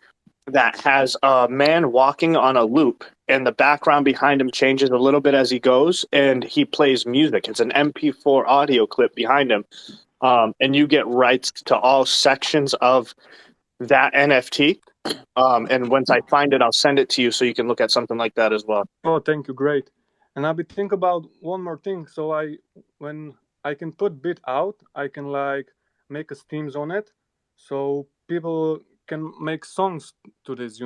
that has a man walking on a loop, and the background behind him changes a little bit as he goes, and he plays music. It's an MP4 audio clip behind him, and you get rights to all sections of that NFT. And once I find it, I'll send it to you so you can look at something like that as well. Oh, thank you, great. And I'll be think about one more thing. So when I can put bit out, I can like make a themes on it, so people can make songs to this,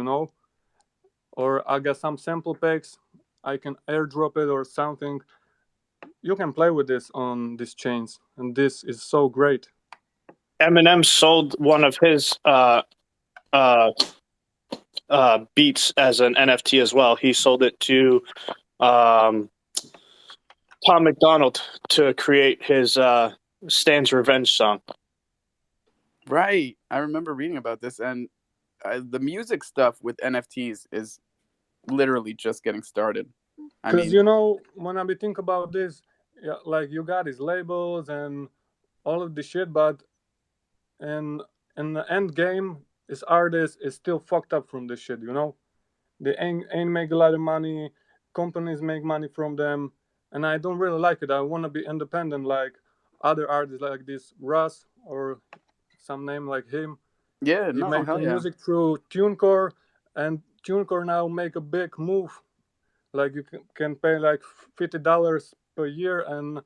or I got some sample packs, I can airdrop it or something. You can play with this on these chains, and this is so great. Eminem sold one of his beats as an NFT as well. He sold it to Tom McDonald to create his Stan's Revenge song. Right. I remember reading about this, and the music stuff with NFTs is literally just getting started. I Because mean, when I be think about this, yeah, like you got these labels and all of the shit, but in the end game, this artist is still fucked up from this shit. They ain't make a lot of money. Companies make money from them, and I don't really like it. I want to be independent, like other artists, like this Russ or some name like him. yeah, He no, make the hell yeah. music through TuneCore, and TuneCore now make a big move. Like you can pay like $50 per year, and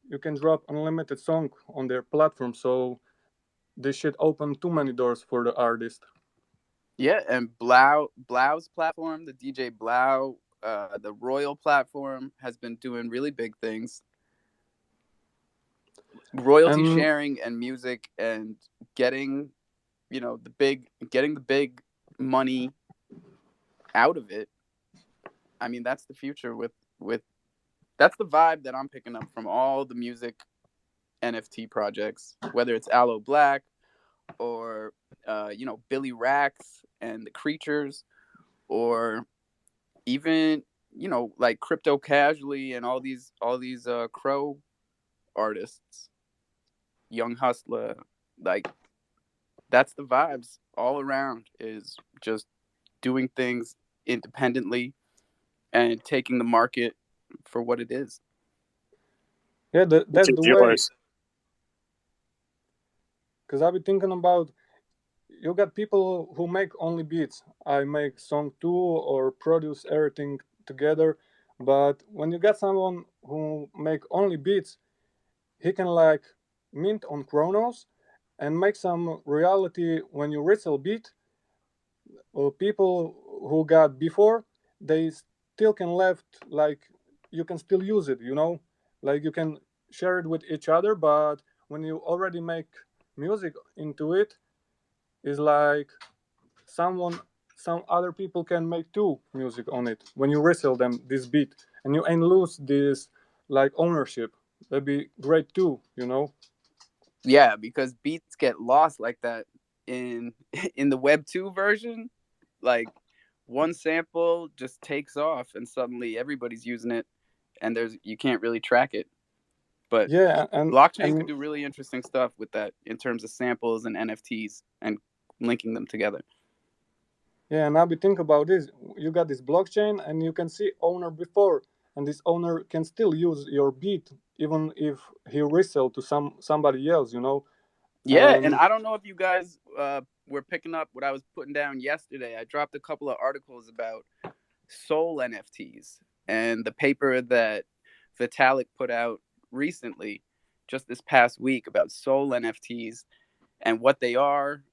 you can drop unlimited song on their platform. So this shit open too many doors for the artist. Yeah, and Blau's platform, the DJ Blau, the Royal platform has been doing really big things. Royalty And sharing and music and getting, getting the big money out of it. I mean, that's the future with that's the vibe that I'm picking up from all the music NFT projects, whether it's Aloe Black or Billy Rax and the Creatures, or even like Crypto Casually and all these Crow artists, Young Hustler, like that's the vibes all around, is just doing things independently and taking the market for what it is. yeah, Which that's is the way. yours. Because I've been thinking about, you got people who make only beats. I make song too or produce everything together. But when you got someone who make only beats, he can like mint on Chronos and make some reality when you resell beat. People who got before, they still can left, like you can still use it. Like you can share it with each other, but when you already make music into it, is like someone some other people can make too music on it when you resell them this beat, and you ain't lose this like ownership. That'd be great too. Yeah, because beats get lost like that in in the Web 2 version. Like one sample just takes off and suddenly everybody's using it, and there's you can't really track it. But Yeah, and blockchain could and do really interesting stuff with that in terms of samples and NFTs and linking them together. yeah, and now we think about this. You got this blockchain, and you can see owner before, and this owner can still use your beat even if he resell to somebody else. Yeah, and And I don't know if you guys were picking up what I was putting down yesterday. I dropped a couple of articles about soul NFTs and the paper that Vitalik put out recently, just this past week, about soul NFTs and what they are.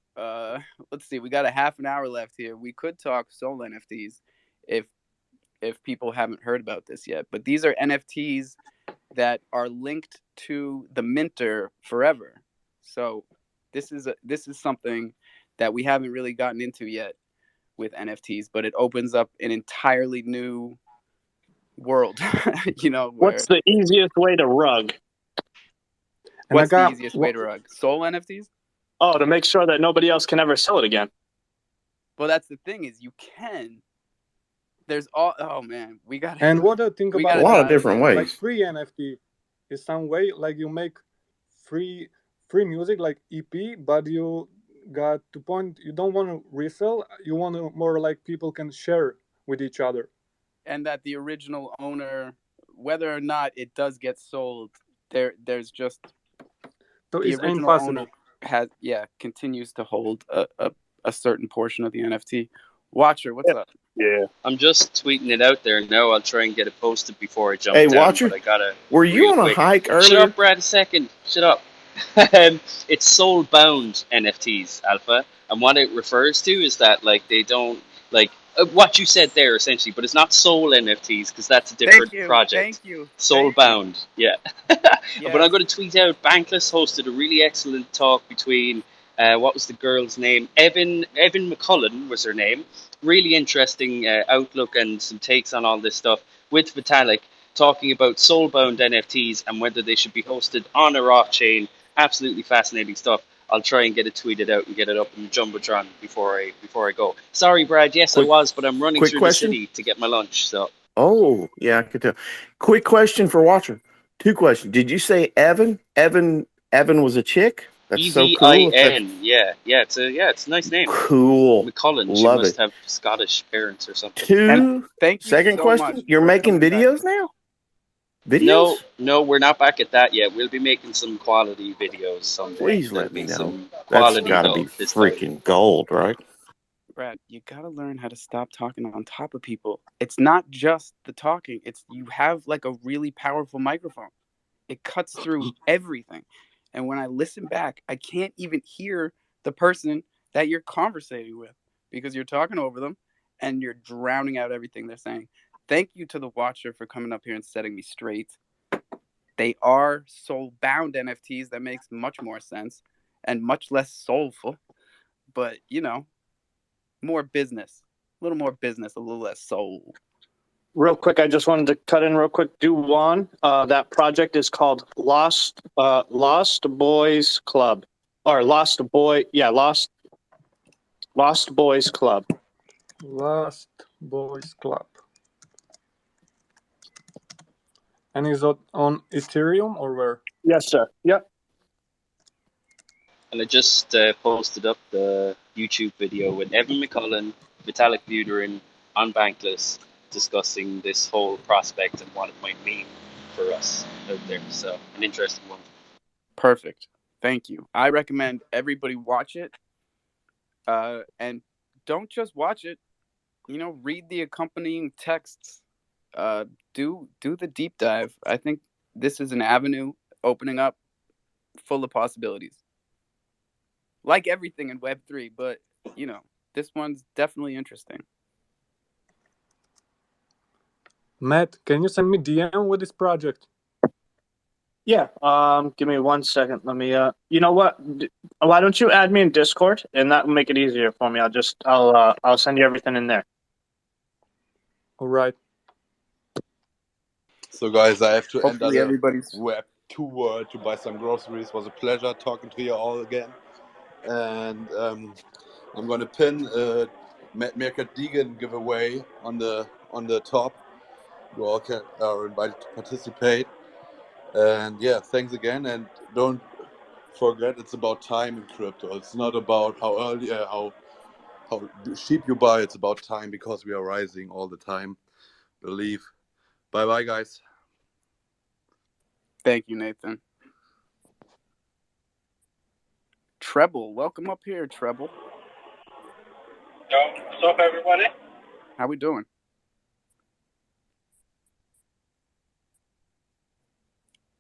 Let's see, we got a half an hour left here. We could talk soul NFTs if people haven't heard about this yet. But these are NFTs that are linked to the minter forever. So this is something that we haven't really gotten into yet with NFTs, but it opens up an entirely new world. Where What's the easiest way to rug? and I what's the got easiest way to rug? Soul NFTs? Oh, to make sure that nobody else can ever sell it again. Well, that's the thing, is you can. There's all. Oh man, and what I think we A gotta about lot of that, dive different in. like ways. free NFT is some way like you make free free music like EP, but you got to point you don't want to resell. You want to more like people can share with each other. And that the original owner, whether or not it does get sold, there's just So the it's original owner impossible. continues to hold a certain portion of the NFT. Watcher, what's up? Yeah. I'm just tweeting it out there now. I'll try and get it posted before I jump Hey, down, Watcher, but I gotta were you real on a quick. hike Shut earlier? up, Brad, a second. Shut up. It's soul-bound NFTs, Alpha, and what it refers to is that like they don't like what you said there essentially, but it's not soul NFTs because that's a different project. Thank you. Soul-bound, yeah. But I'm Yes. going to tweet out. Bankless hosted a really excellent talk between what was the girl's name? Evan McCullen was her name. Really interesting outlook and some takes on all this stuff with Vitalik talking about soulbound NFTs and whether they should be hosted on or off chain. Absolutely fascinating stuff. I'll try and get it tweeted out and get it up in the jumbotron before I go. Sorry, Brad. Yes, I Quick- was, but I'm running quick through question? the city to get my lunch. So Oh, yeah, I could tell. Quick question for Watcher. 2 questions. Did you say Evan? Evan was a chick? That's so cool. EVIN. Yeah, it's a nice name. Cool. McCullen. She Love must it. have Scottish parents or something. 2, Thank you second so question. much You're for making coming back. videos now? Videos? No, we're not back at that yet. We'll be making some quality videos someday. Please There'll let me be know. some That's quality got to though be this time. freaking gold, right? Brad, you gotta learn how to stop talking on top of people. It's not just the talking. It's you have like a really powerful microphone. It cuts through everything. And when I listen back, I can't even hear the person that you're conversating with because you're talking over them and you're drowning out everything they're saying. Thank you to the Watcher for coming up here and setting me straight. They are soul-bound NFTs. That makes much more sense and much less soulful. But, more business. A little more business, a little less soul. Real quick, I just wanted to cut in real quick. Do one. That project is called Lost Boys Club, or Lost Boys Club. Lost Boys Club. And is it on Ethereum or where? Yes, sir. Yep. And I just posted up the YouTube video with Evan McCullen, Vitalik Buterin on Bankless discussing this whole prospect and what it might mean for us out there. So an interesting one. Perfect. Thank you. I recommend everybody watch it. And don't just watch it. Read the accompanying texts. Do the deep dive. I think this is an avenue opening up full of possibilities. Like everything in Web3, but this one's definitely interesting. Matt, can you send me DM with this project? Yeah. Give me 1 second. Let me. You know what? Why don't you add me in Discord, and that will make it easier for me. I'll send you everything in there. All right. So, guys, I have to enter Hopefully the everybody's Web2 world to buy some groceries. It was a pleasure talking to you all again. And I'm going to pin a Matt Meerkat Deegan giveaway on the top. You all are invited to participate. And yeah, thanks again. And don't forget, it's about time in crypto. It's not about how early, how cheap you buy. It's about time because we are rising all the time. Believe. Bye bye, guys. Thank you, Nathan. Treble, welcome up here, Treble. Yo, what's up, everybody? How we doing?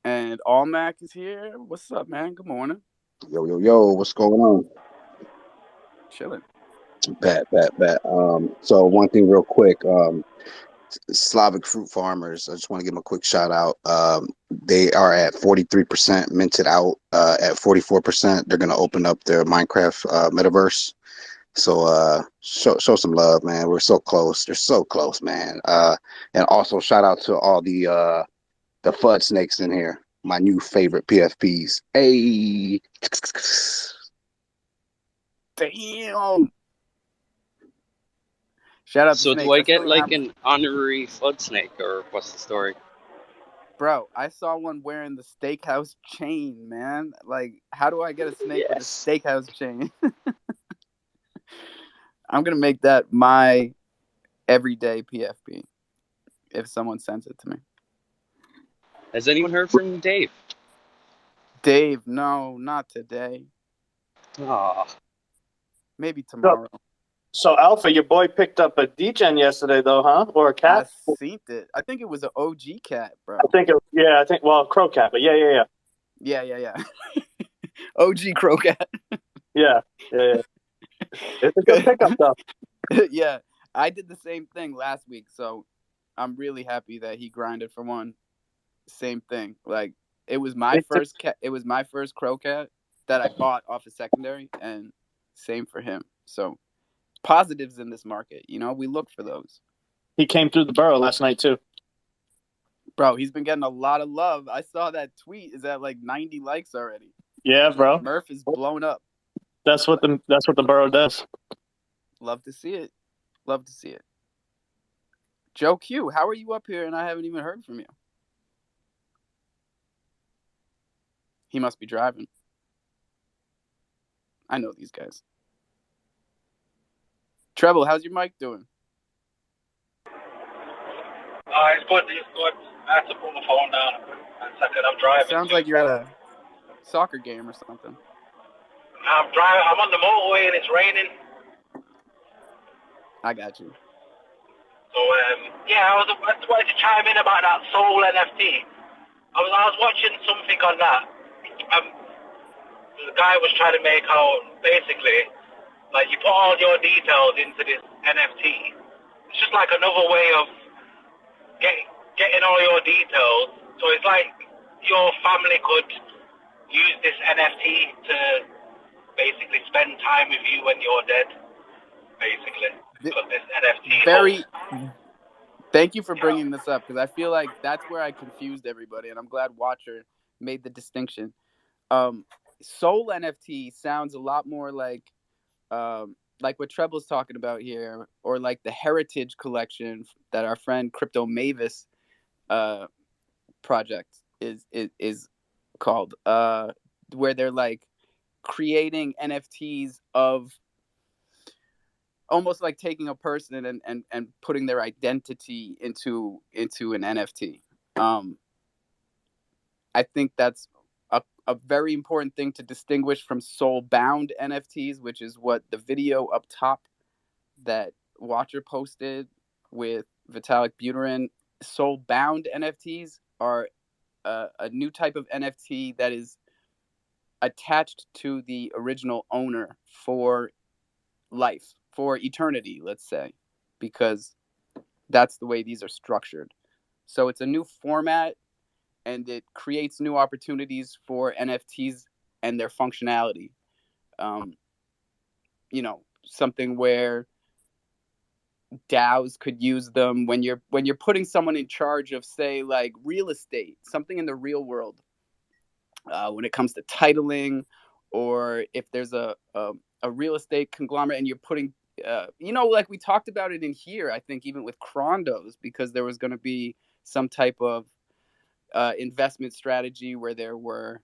And All Mac is here. What's up, man? Good morning. Yo, what's going on? Chilling. Bet. So one thing real quick, Slavic Fruit Farmers, I just want to give them a quick shout out. They are at 43% minted out, at 44%. They're going to open up their Minecraft metaverse. So show some love, man. We're so close. They're so close, man. And also shout out to all the FUD snakes in here. My new favorite PFPs. Hey. Damn. Shout out to So Snakes. do I get like an honorary FUD snake, or what's the story? Bro, I saw one wearing the steakhouse chain, man. Like, how do I get a snake with a Yes. steakhouse chain? I'm gonna make that my everyday PFP if someone sends it to me. Has anyone heard from Dave? Dave, no, not today. Aw. Maybe So, tomorrow. so Alpha, your boy picked up a DGen yesterday, though, huh? Or a I cat? seen it. I think it was an OG cat, I bro. think well, Crow cat, but yeah. Yeah. OG Crocat. Yeah. It's a good pickup, though. Yeah, I did the same thing last week, so I'm really happy that he grinded for one. Same thing. Like it was my first cat. It was my first Crocat that I bought off a secondary, and same for him. So positives in this market, we look for those. He came through the burrow last night too. Bro, he's been getting a lot of love. I saw that tweet is at like 90 likes already. Yeah, bro. Murph is blown up. That's what the burrow does. Love to see it. Love to see it. Joe Q, how are you up here and I haven't even heard from you? He must be driving. I know these guys. Treble, how's your mic doing? It's good. I have to put my phone down a second. I'm driving. Sounds like you're at a soccer game or something. I'm driving. I'm on the motorway and it's raining. I got you. So I wanted to chime in about that Soul NFT. I was watching something on that. The guy was trying to make out basically like you put all your details into this NFT. It's just like another way of getting all your details. So it's like your family could use this NFT to basically spend time with you when you're dead. Basically, because this NFT. Thank you for bringing this up because I feel like that's where I confused everybody, and I'm glad Watcher made the distinction. Soul NFT sounds a lot more like what Treble's talking about here, or like the Heritage Collection that our friend Crypto Mavis project is called, where they're like creating NFTs of almost like taking a person and putting their identity into an NFT. I think that's a very important thing to distinguish from soul-bound NFTs, which is what the video up top that Watcher posted with Vitalik Buterin. Soul-bound NFTs are a new type of NFT that is attached to the original owner for life, for eternity, let's say, because that's the way these are structured. So it's a new format and it creates new opportunities for NFTs and their functionality. Something where DAOs could use them when you're putting someone in charge of, say, like real estate, something in the real world. When it comes to titling, or if there's a real estate conglomerate and you're putting, like we talked about it in here, I think even with Crondos, because there was going to be some type of investment strategy where there were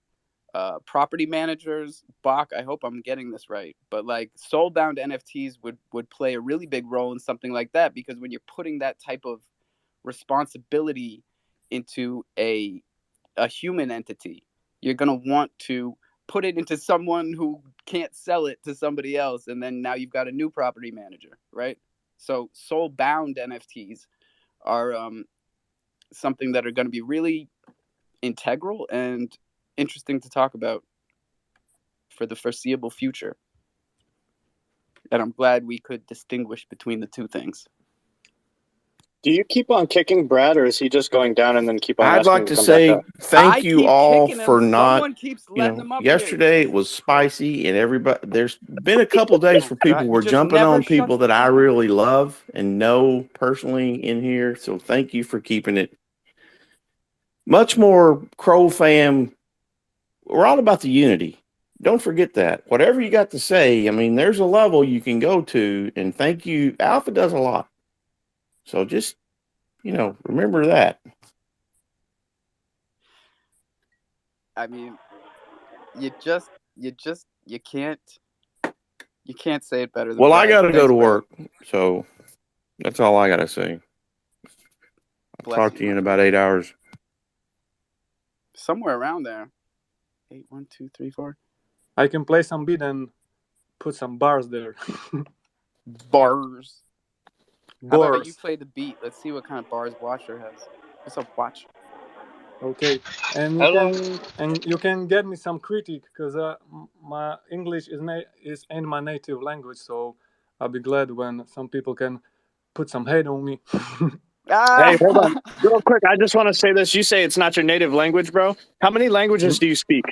property managers. Bach, I hope I'm getting this right, but like soul-bound NFTs would play a really big role in something like that, because when you're putting that type of responsibility into a human entity, you're going to want to put it into someone who can't sell it to somebody else, and then now you've got a new property manager, right? So soul-bound NFTs are something that are going to be really integral and interesting to talk about for the foreseeable future. And I'm glad we could distinguish between the two things. Do you keep on kicking Brad, or is he just going down and then keep on? I'd like to say thank you all for not. Someone keeps letting them up yesterday here. It was spicy, and everybody. There's been a couple days where people were jumping on people that I really love and know personally in here. So thank you for keeping it much more Crow fam. We're all about the unity. Don't forget that. Whatever you got to say, I mean, there's a level you can go to, and thank you. Alpha does a lot. So just, remember that. I mean, you can't say it better than Well, I Brad. got to go Thanks, to Brad. work, so that's all I got to say. I'll Bless talk you, to you in my about friend. 8 hours. Somewhere around there. 8, 1, 2, 3, 4. I can play some beat and put some bars there. Bars. How about you Bars. play the beat? Let's see what kind of bars Watcher has. What's up, Watch? Okay, and Hello. you can get me some critique because my English is ain't my native language, so I'll be glad when some people can put some hate on me. Hey, hold on. Ah! Real quick, I just want to say this. You say it's not your native language, bro. How many languages do you speak?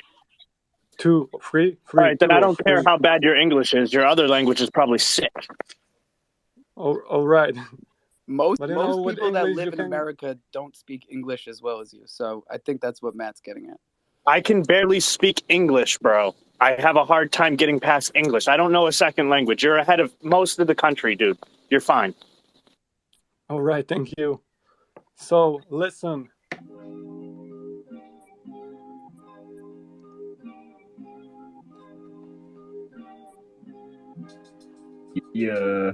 2 or 3, All right, then 2 I or don't care 3. how bad your English is. Your other language is probably sick. All right. most But with people that English you live in can. America don't speak English as well as you. So I think that's what Matt's getting at. I can barely speak English, bro. I have a hard time getting past English. I don't know a second language. You're ahead of most of the country, dude. You're fine. All right, thank you. So listen. Yeah.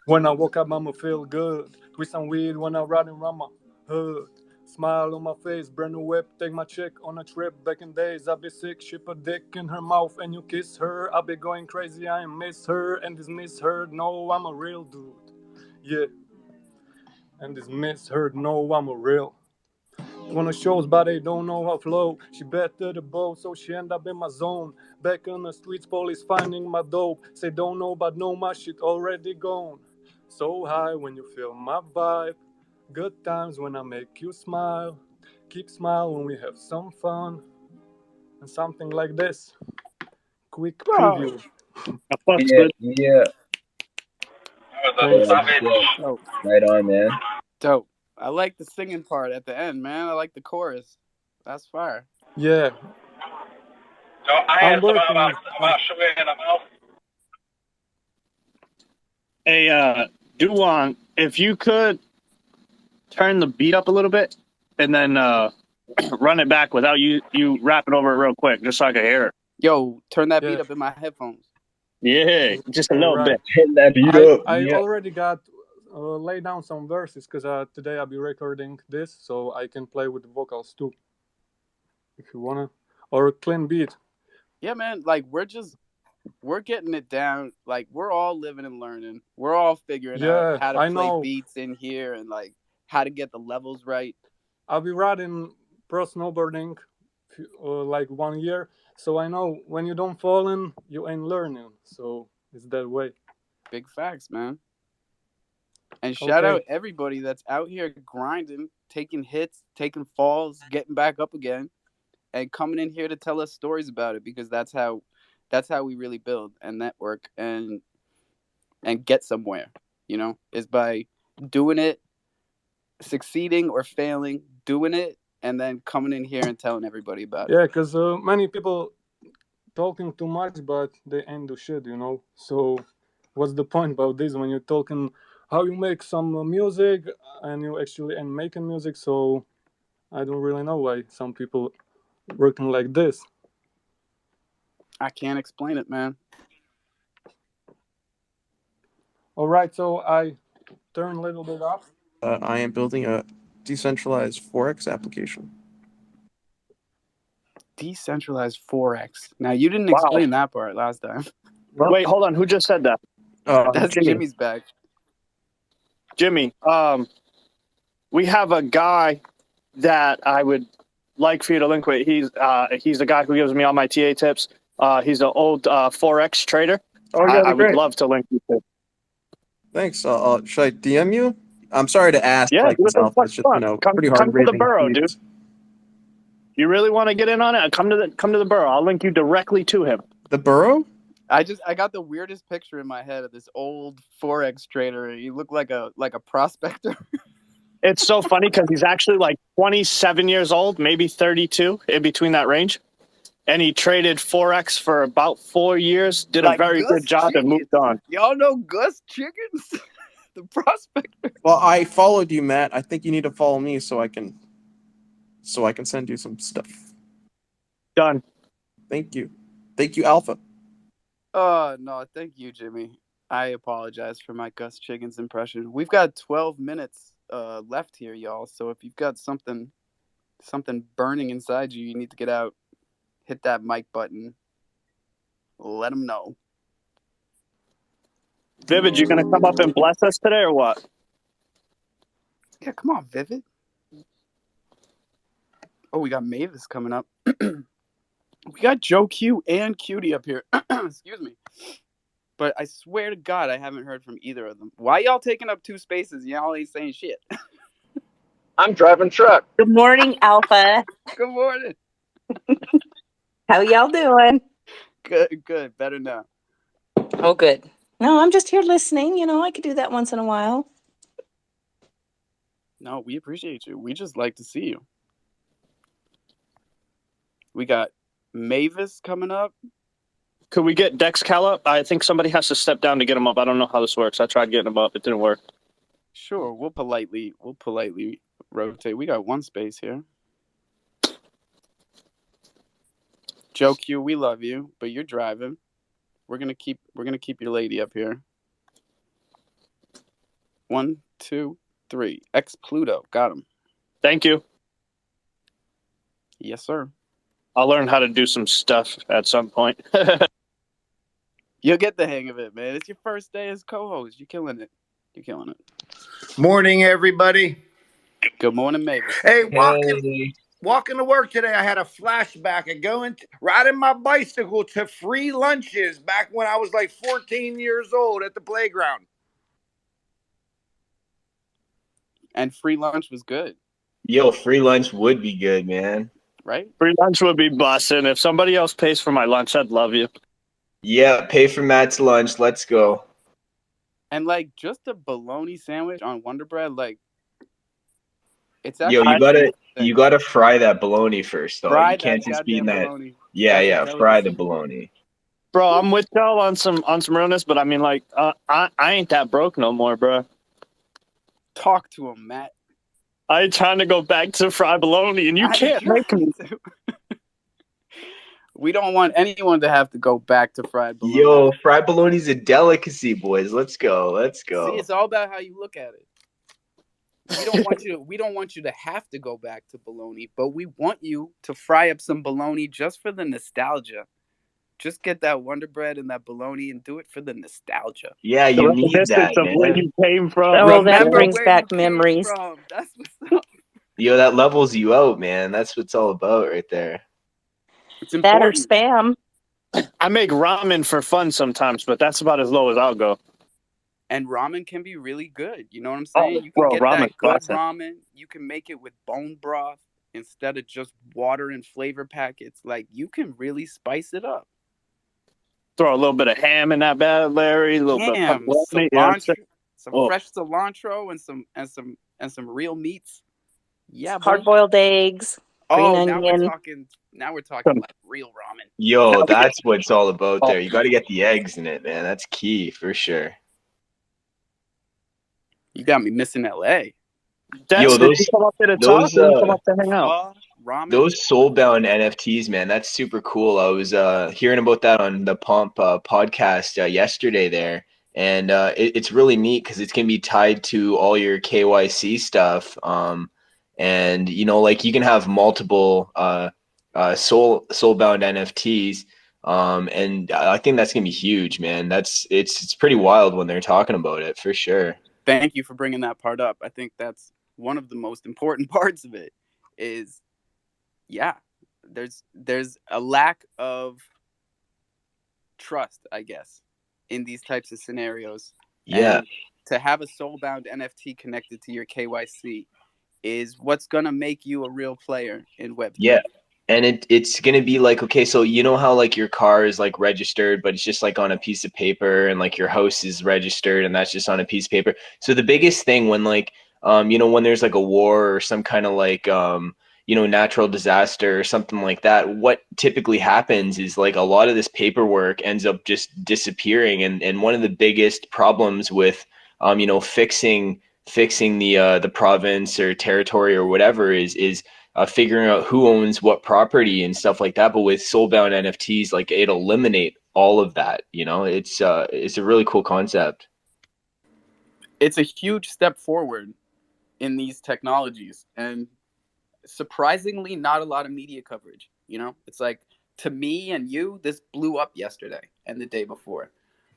When I woke up, I'ma feel good. With some weed when I'm riding around my hood. Smile on my face, brand new whip. Take my chick on a trip. Back in days, I be sick. Ship a dick in her mouth and you kiss her. I be going crazy, I miss her and dismiss her. No, I'm a real dude. Yeah. And dismiss her. No, I'm a real. Wanna shows, but they don't know how flow. She better the boat, so she end up in my zone. Back on the streets, police finding my dope. Say don't know, but know my shit already gone. So high when you feel my vibe. Good times when I make you smile. Keep smile when we have some fun. And something like this. Quick Bro. preview. That's Yeah, good. yeah. Thanks. Yeah, yeah. Dope. Right on, man. Dope. I like the singing part at the end, man. I like the chorus. That's fire. Yeah, So I I'm have some working. about sugar in the mouth. Hey, Duwon, if you could turn the beat up a little bit and then run it back without you rapping over it real quick, just so I can hear it. Yo, turn that beat Yeah, up in my headphones. Yeah, just a all little right. bit. Hitting that beat I up. I Yeah. already got lay down some verses because today I'll be recording this, so I can play with the vocals too, if you wanna, or a clean beat. Yeah, man. Like we're getting it down. Like we're all living and learning. We're all figuring out Yeah, how to I play know. beats in here and like how to get the levels right. I'll be riding pro snowboarding like 1 year, so I know when you don't fall in, you ain't learning. So it's that way. Big facts, man. And shout Okay. out everybody that's out here grinding, taking hits, taking falls, getting back up again, and coming in here to tell us stories about it because that's how we really build and network and get somewhere, is by doing it, succeeding or failing, doing it, and then coming in here and telling everybody about it. Yeah, because many people talking too much, but they ain't do shit. So what's the point about this when you're talking how you make some music and you actually ain't making music? So I don't really know why some people working like this. I can't explain it, man. All right, so I turn a little bit up. I am building a decentralized Forex application. Decentralized Forex. Now, you didn't Wow. explain that part last time. Wait, hold on. Who just said that? That's Jimmy. Jimmy's back. Jimmy. We have a guy that I would like for you to link with. He's the guy who gives me all my TA tips. He's an old Forex trader. Oh, yeah, I that'd be would great. love to link you to. Thanks. Should I DM you? I'm sorry to ask Yeah, like do this, whatever the Alpha. fuck It's you just, want. pretty Come hard to the raising borough, dude. fees. You really want to get in on it? Come to the borough. I'll link you directly to him. The borough? I got the weirdest picture in my head of this old Forex trader. You look like a prospector. It's so funny because he's actually like 27 years old, maybe 32, in between that range. And he traded Forex for about 4 years, did a Like very good Gus job, and Chickens. moved on. Y'all know Gus Chickens? The prospector. Well, I followed you, Matt. I think you need to follow me so I can send you some stuff. Done. Thank you. Thank you, Alpha. No, thank you, Jimmy. I apologize for my Gus Chiggins impression. We've got 12 minutes left here, y'all. So if you've got something burning inside you, you need to get out. Hit that mic button. Let them know. Vivid, you gonna come up and bless us today or what? Yeah, come on, Vivid. Oh, we got Mavis coming up. We got Joe Q and Cutie up here. Excuse me. But I swear to God, I haven't heard from either of them. Why y'all taking up 2 spaces? Y'all ain't saying shit. I'm driving truck. Good morning, Alpha. Good morning. How y'all doing? Good. Better now. Oh, good. No, I'm just here listening. You know, I could do that once in a while. No, we appreciate you. We just like to see you. We got Mavis coming up. Could we get Dex Cal up? I think somebody has to step down to get him up. I don't know how this works. I tried getting him up. It didn't work. Sure, we'll politely rotate. We got 1 space here. Joe Q, we love you, but you're driving. We're gonna keep your lady up here. 1, 2, 3. Ex Pluto, got him. Thank you. Yes, sir. I'll learn how to do some stuff at some point. You'll get the hang of it, man. It's your first day as co-host. You're killing it. Morning, everybody. Good morning, Mavis. Hey, walking to work today, I had a flashback of riding my bicycle to free lunches back when I was like 14 years old at the playground. And free lunch was good. Yo, free lunch would be good, man. Right? Free lunch would be busting. If somebody else pays for my lunch, I'd love you. Yeah, pay for Matt's lunch. Let's go. And like just a bologna sandwich on Wonder Bread, like it's actually you gotta fry that bologna first, though. Fry You can't that just be in goddamn that. bologna. Yeah, fry the bologna. Bro, I'm with y'all on some realness, but I mean, like, I ain't that broke no more, bro. Talk to him, Matt. I ain't trying to go back to fried bologna, and you can't make me. We don't want anyone to have to go back to fried bologna. Yo, fried bologna's a delicacy, boys. Let's go. See, it's all about how you look at it. We don't want you to have to go back to bologna, but we want you to fry up some bologna just for the nostalgia. Just get that Wonder Bread and that bologna and do it for the nostalgia. Yeah, you need that, man. Where you came from. Oh, that brings back memories. That's what's up. Yo, that levels you out, man. That's what it's all about right there. It's important. That or spam. I make ramen for fun sometimes, but that's about as low as I'll go. And ramen can be really good. You know what I'm saying? You can bro, get that good busting. ramen. You can make it with bone broth instead of just water and flavor packets. Like, you can really spice it up. Throw a little bit of ham in that bad, Larry. A little bit of cilantro, some fresh cilantro and some real meats. Yeah, hard-boiled eggs. Green onion. Now we're talking like real ramen. Yo, that's what it's all about there. You got to get the eggs in it, man. That's key for sure. You got me missing LA. Yo, those soulbound NFTs, man, that's super cool. I was hearing about that on the Pomp podcast yesterday there, and it's really neat because it's gonna be tied to all your KYC stuff. And you know, like you can have multiple soulbound NFTs. And I think that's gonna be huge, man. It's pretty wild when they're talking about it for sure. Thank you for bringing that part up. I think that's one of the most important parts of it is, there's a lack of trust, I guess, in these types of scenarios. Yeah. And to have a soulbound NFT connected to your KYC is what's going to make you a real player in Web3. Yeah. And it's going to be like, okay, so you know how like your car is like registered, but it's just like on a piece of paper, and like your house is registered and that's just on a piece of paper. So the biggest thing when like, you know, when there's like a war or some kind of like, you know, natural disaster or something like that, what typically happens is like a lot of this paperwork ends up just disappearing. And one of the biggest problems with, you know, fixing the province or territory or whatever is figuring out who owns what property and stuff like that. But with soulbound NFTs, like it'll eliminate all of that. You know, it's a really cool concept. It's a huge step forward in these technologies, and surprisingly, not a lot of media coverage. You know, it's like, to me and you, this blew up yesterday and the day before.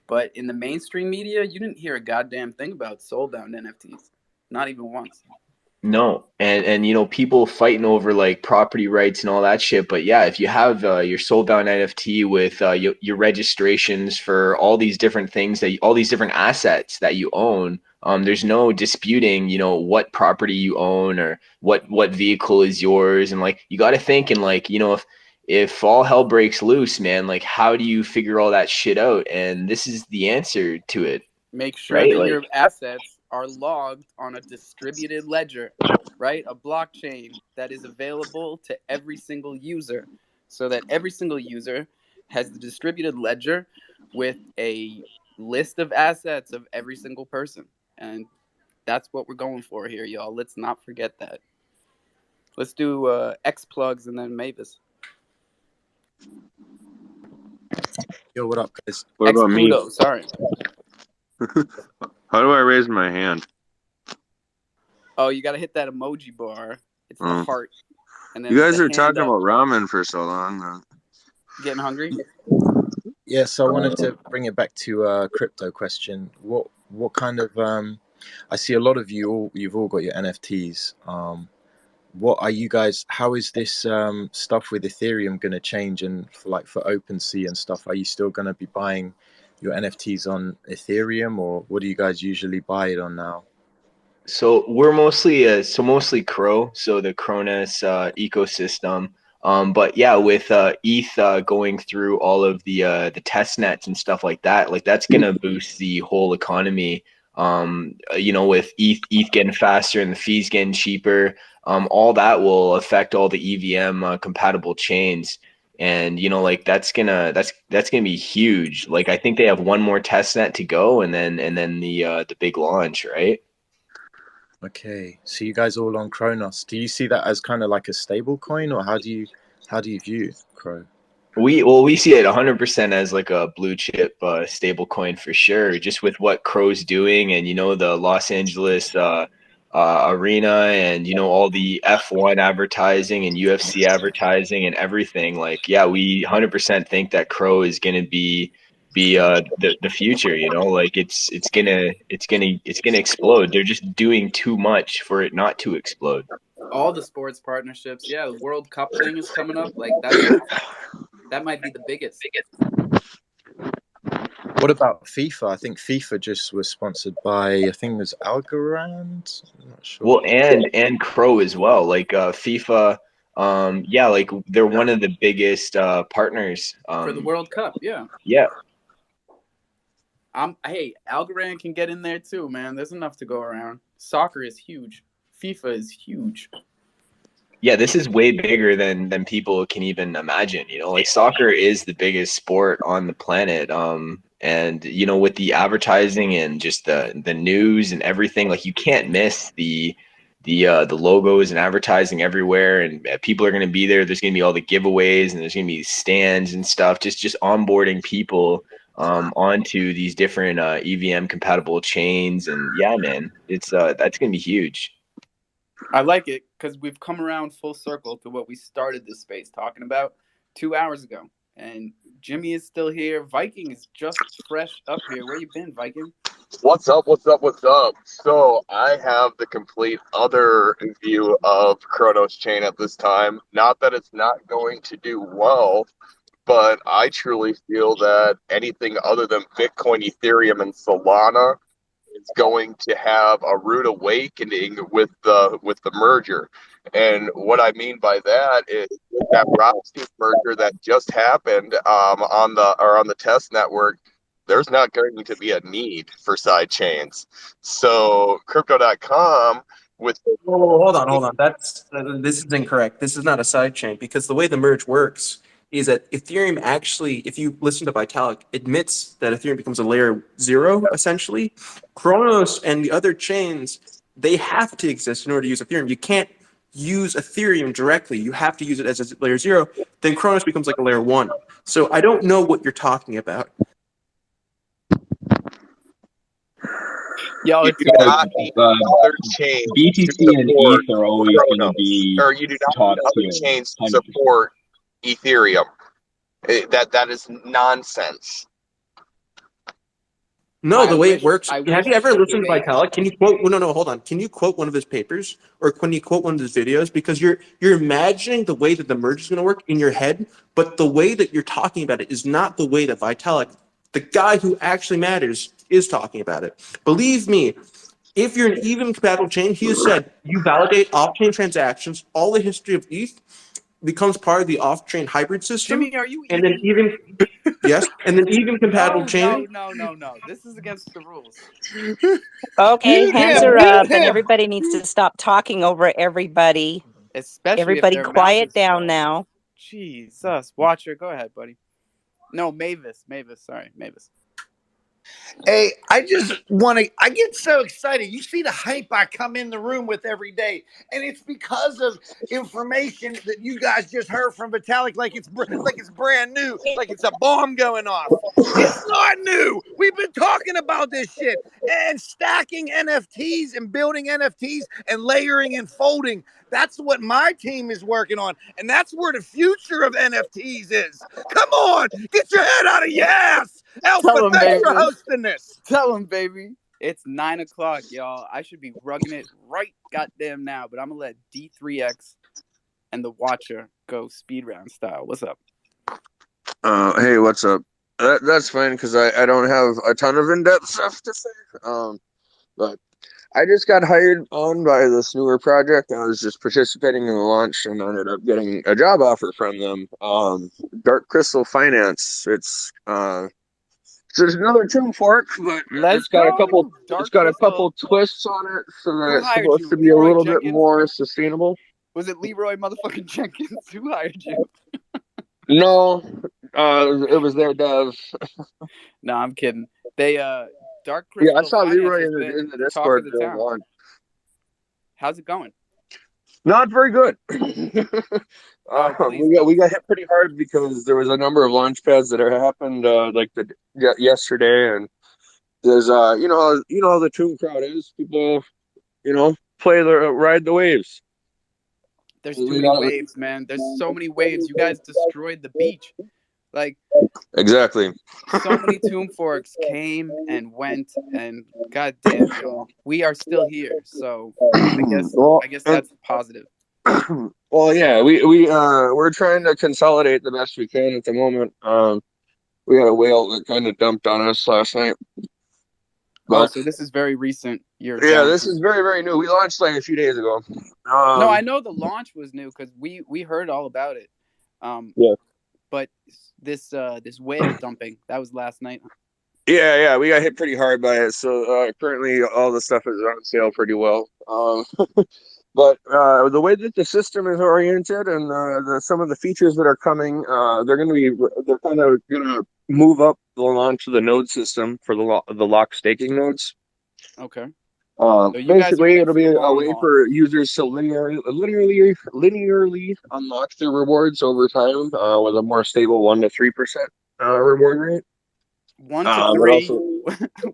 But in the mainstream media, you didn't hear a goddamn thing about soulbound NFTs. Not even once. No, and you know, people fighting over like property rights and all that shit. But yeah, if you have your soulbound NFT with your registrations for all these different things all these different assets that you own, there's no disputing, you know, what property you own or what vehicle is yours. And like, you got to think, and like, you know, if all hell breaks loose, man, like, how do you figure all that shit out? And this is the answer to it, Make sure right? that Like, your assets are logged on a distributed ledger, right? A blockchain that is available to every single user, so that every single user has the distributed ledger with a list of assets of every single person. And that's what we're going for here, y'all. Let's not forget that. Let's do X plugs and then Mavis. Yo, what up, guys? What X about me? Pluto, sorry. How do I raise my hand? Oh, you got to hit that emoji bar. It's the heart. And You then guys the are hand talking up. about ramen for so long. Getting hungry? Yeah, so I wanted to bring it back to a crypto question. What kind of I see a lot of you've all got your NFTs. What are you guys, how is this stuff with Ethereum going to change? And for OpenSea and stuff, are you still going to be buying your NFTs on Ethereum, or what do you guys usually buy it on now? so we're mostly Cro, so the Cronus ecosystem. But yeah, with ETH going through all of the test nets and stuff like that, like that's gonna boost the whole economy. You know, with ETH getting faster and the fees getting cheaper, all that will affect all the EVM compatible chains. And you know, like that's gonna be huge. Like I think they have one more test net to go, and then the big launch, right? Okay, so you guys all on Kronos. Do you see that as kind of like a stable coin, or how do you view Cro? We see it 100% as like a blue chip stable coin for sure. Just with what Crow's doing, and you know, the Los Angeles arena, and you know, all the F1 advertising and UFC advertising and everything. Like, yeah, we 100% think that Crow is gonna be the future. You know, like it's gonna explode. They're just doing too much for it not to explode. All the sports partnerships. Yeah, the World Cup thing is coming up. Like, that might be the biggest. What about FIFA? I think FIFA just was sponsored by, I think it was Algorand. I'm not sure. Well, and Crow as well. Like FIFA, yeah, like they're one of the biggest partners. For the World Cup, yeah. Yeah. Hey, Algorand can get in there too, man. There's enough to go around. Soccer is huge. FIFA is huge. Yeah, this is way bigger than people can even imagine. You know, like soccer is the biggest sport on the planet. And you know, with the advertising and just the news and everything, like you can't miss the logos and advertising everywhere, and people are going to be there. There's going to be all the giveaways, and there's going to be stands and stuff. Just onboarding people onto these different EVM compatible chains, and yeah, man, it's that's going to be huge. I like it because we've come around full circle to what we started this space talking about 2 hours ago. And Jimmy is still here. Viking is just fresh up here. Where you been, Viking? What's up? What's up? What's up? So I have the complete other view of Kronos Chain at this time. Not that it's not going to do well, but I truly feel that anything other than Bitcoin, Ethereum, and Solana is going to have a rude awakening with the merger. And what I mean by that is that Rothstein merger that just happened on the test network. There's not going to be a need for side chains. So crypto.com with hold on. This is incorrect. This is not a side chain, because the way the merge works is that Ethereum actually, if you listen to Vitalik, admits that Ethereum becomes a layer 0 essentially. Kronos and the other chains, they have to exist in order to use Ethereum. You can't use Ethereum directly. You have to use it as a layer 0. Then Kronos becomes like a layer 1. So I don't know what you're talking about. Yo, You it's do not need other chains to BTC and support ETH are always going to Kronos, be or you do not top need other tier, chains to 100%. support Ethereum. That is nonsense. No, the way it works. I Have wish you ever it listened to makes. Vitalik? Can you quote? Well, no, hold on. Can you quote one of his papers, or can you quote one of his videos? Because you're imagining the way that the merge is going to work in your head, but the way that you're talking about it is not the way that Vitalik, the guy who actually matters, is talking about it. Believe me, if you're an even compatible chain, he has said you validate off-chain transactions. All the history of ETH becomes part of the off-chain hybrid system, Jimmy, are you and then eating? and then even compatible No, chaining. no. This is against the rules. Okay, Mute hands him! are Mute up, and him! everybody needs to stop talking over everybody. Especially if Everybody their mouth quiet is down full. now. Jesus. Watcher, go ahead, buddy. No, Mavis. Sorry, Mavis. Hey, I get so excited. You see the hype I come in the room with every day, and it's because of information that you guys just heard from Vitalik, like it's brand new, like it's a bomb going off. It's not new. We've been talking about this shit and stacking NFTs and building NFTs and layering and folding. That's what my team is working on, and that's where the future of NFTs is. Come on, get your head out of your ass. Tell Elspeth, him, thanks for Mavis. hosting this. Tell him, baby. It's 9:00, y'all. I should be rugging it right goddamn now, but I'm gonna let D3X and the Watcher go speed round style. What's up? Hey, what's up? That's fine because I don't have a ton of in-depth stuff to say. But I just got hired on by this newer project. I was just participating in the launch and ended up getting a job offer from them. Dark Crystal Finance. It's there's another term for it, but Let's it's got a couple. go, It's Dark got a Crystal. couple twists on it, so that Who it's hired supposed you? to be a Leroy little bit Jenkins? more sustainable. Was it Leroy motherfucking Jenkins? Who hired you? No, it was their dev. No, I'm kidding. They Dark Yeah, I Crystal saw Finance Leroy has in been the the talk of Discord the during town. launch. How's it going? Not very good. Oh, please don't. We got hit pretty hard because there was a number of launch pads that happened yesterday, and there's you know how the Tomb crowd is. People ride the waves. There's too We many got waves, man. There's so many waves. You guys destroyed the beach. Like, exactly. so many Tomb Forks came and went, and goddamn, y'all, we are still here. So Well, I guess that's positive. well, yeah, we're trying to consolidate the best we can at the moment. We had a whale that kind of dumped on us last night, Oh, but so this is very recent. You're yeah, down. this is very, very new. We launched like a few days ago. No, I know the launch was new because we heard all about it. Yeah. But this whale dumping, that was last night. Yeah, we got hit pretty hard by it. So currently, all the stuff is on sale pretty well. But the way that the system is oriented and some of the features that are coming, they're kind of gonna move up the launch of the node system for the lock staking nodes. Okay. So you guys are in Basically, it it'll for be the a long way haul. for users to linearly unlock their rewards over time with a more stable 1 to 3% reward rate. 1 to But 3, also,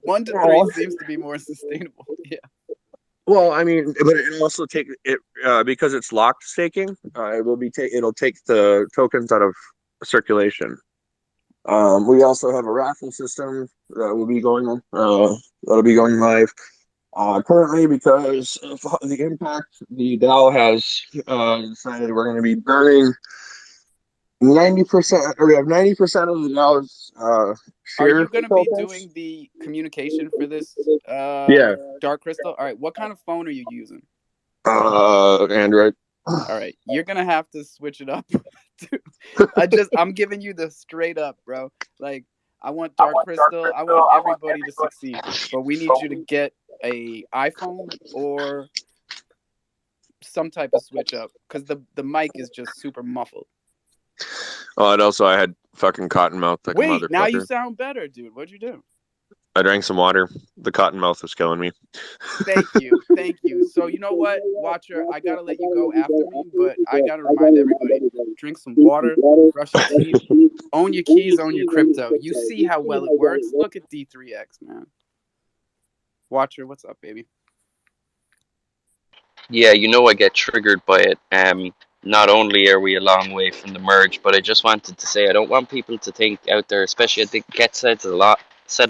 1 to 3 seems to be more sustainable. Yeah. well, I mean, but it'll also take it because it's locked staking. It'll take the tokens out of circulation. We also have a raffle system that will be going on. That'll be going live. Currently, because of the impact, the DAO has decided we're going to be burning 90%, or we have 90% of the DAO's Are share you going to be tokens. doing the communication for this Yeah. Dark Crystal? All right, what kind of phone are you using? Android. All right, you're going to have to switch it up. I'm giving you the straight up, bro. Like, I want Dark Crystal. I want everybody to succeed. But we need you to get a iPhone or some type of switch up because the mic is just super muffled. Oh, and also I had fucking cotton mouth like a Wait, now you motherfucker. sound better, dude. What'd you do? I drank some water. The cotton mouth was killing me. Thank you. Thank you. So, you know what, Watcher? I got to let you go after me, but I got to remind everybody drink some water, brush your teeth, own your keys, own your crypto. You see how well it works. Look at D3X, man. Watcher, what's up, baby? Yeah, you know I get triggered by it. Not only are we a long way from the merge, but I just wanted to say I don't want people to think out there, especially I think Get said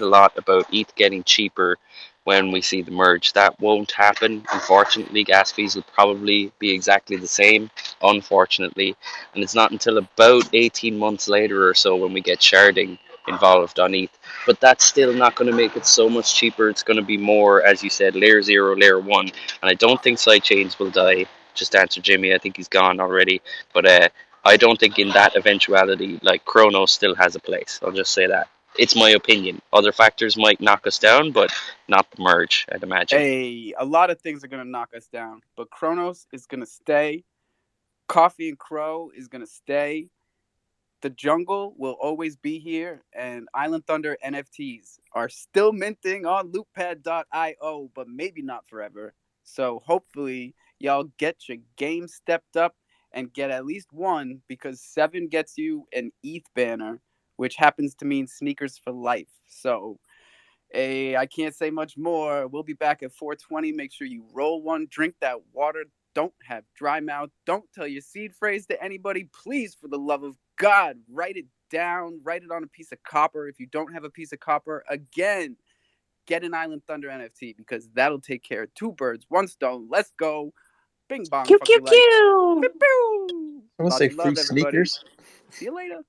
a lot about ETH getting cheaper when we see the merge. That won't happen. Unfortunately, gas fees will probably be exactly the same, unfortunately. And it's not until about 18 months later or so when we get sharding involved on ETH. But that's still not going to make it so much cheaper. It's going to be more, as you said, layer 0, layer 1. And I don't think sidechains will die. Just to answer Jimmy, I think he's gone already. But I don't think in that eventuality, like Chrono still has a place. I'll just say that. It's my opinion. Other factors might knock us down, but not the merge, I'd imagine. Hey, a lot of things are going to knock us down, but Kronos is going to stay. Coffee and Cro is going to stay. The jungle will always be here, and Island Thunder NFTs are still minting on lootpad.io, but maybe not forever. So hopefully y'all get your game stepped up and get at least one, because 7 gets you an ETH banner, which happens to mean sneakers for life. So I can't say much more. We'll be back at 420. Make sure you roll one, drink that water. Don't have dry mouth. Don't tell your seed phrase to anybody. Please, for the love of God, write it down. Write it on a piece of copper. If you don't have a piece of copper, again, get an Island Thunder NFT, because that'll take care of 2 birds, 1 stone. Let's go. Bing bong. Pew, Fuck pew, your life. pew. Pew, pew. I want to Lots say of free love, everybody. sneakers. See you later.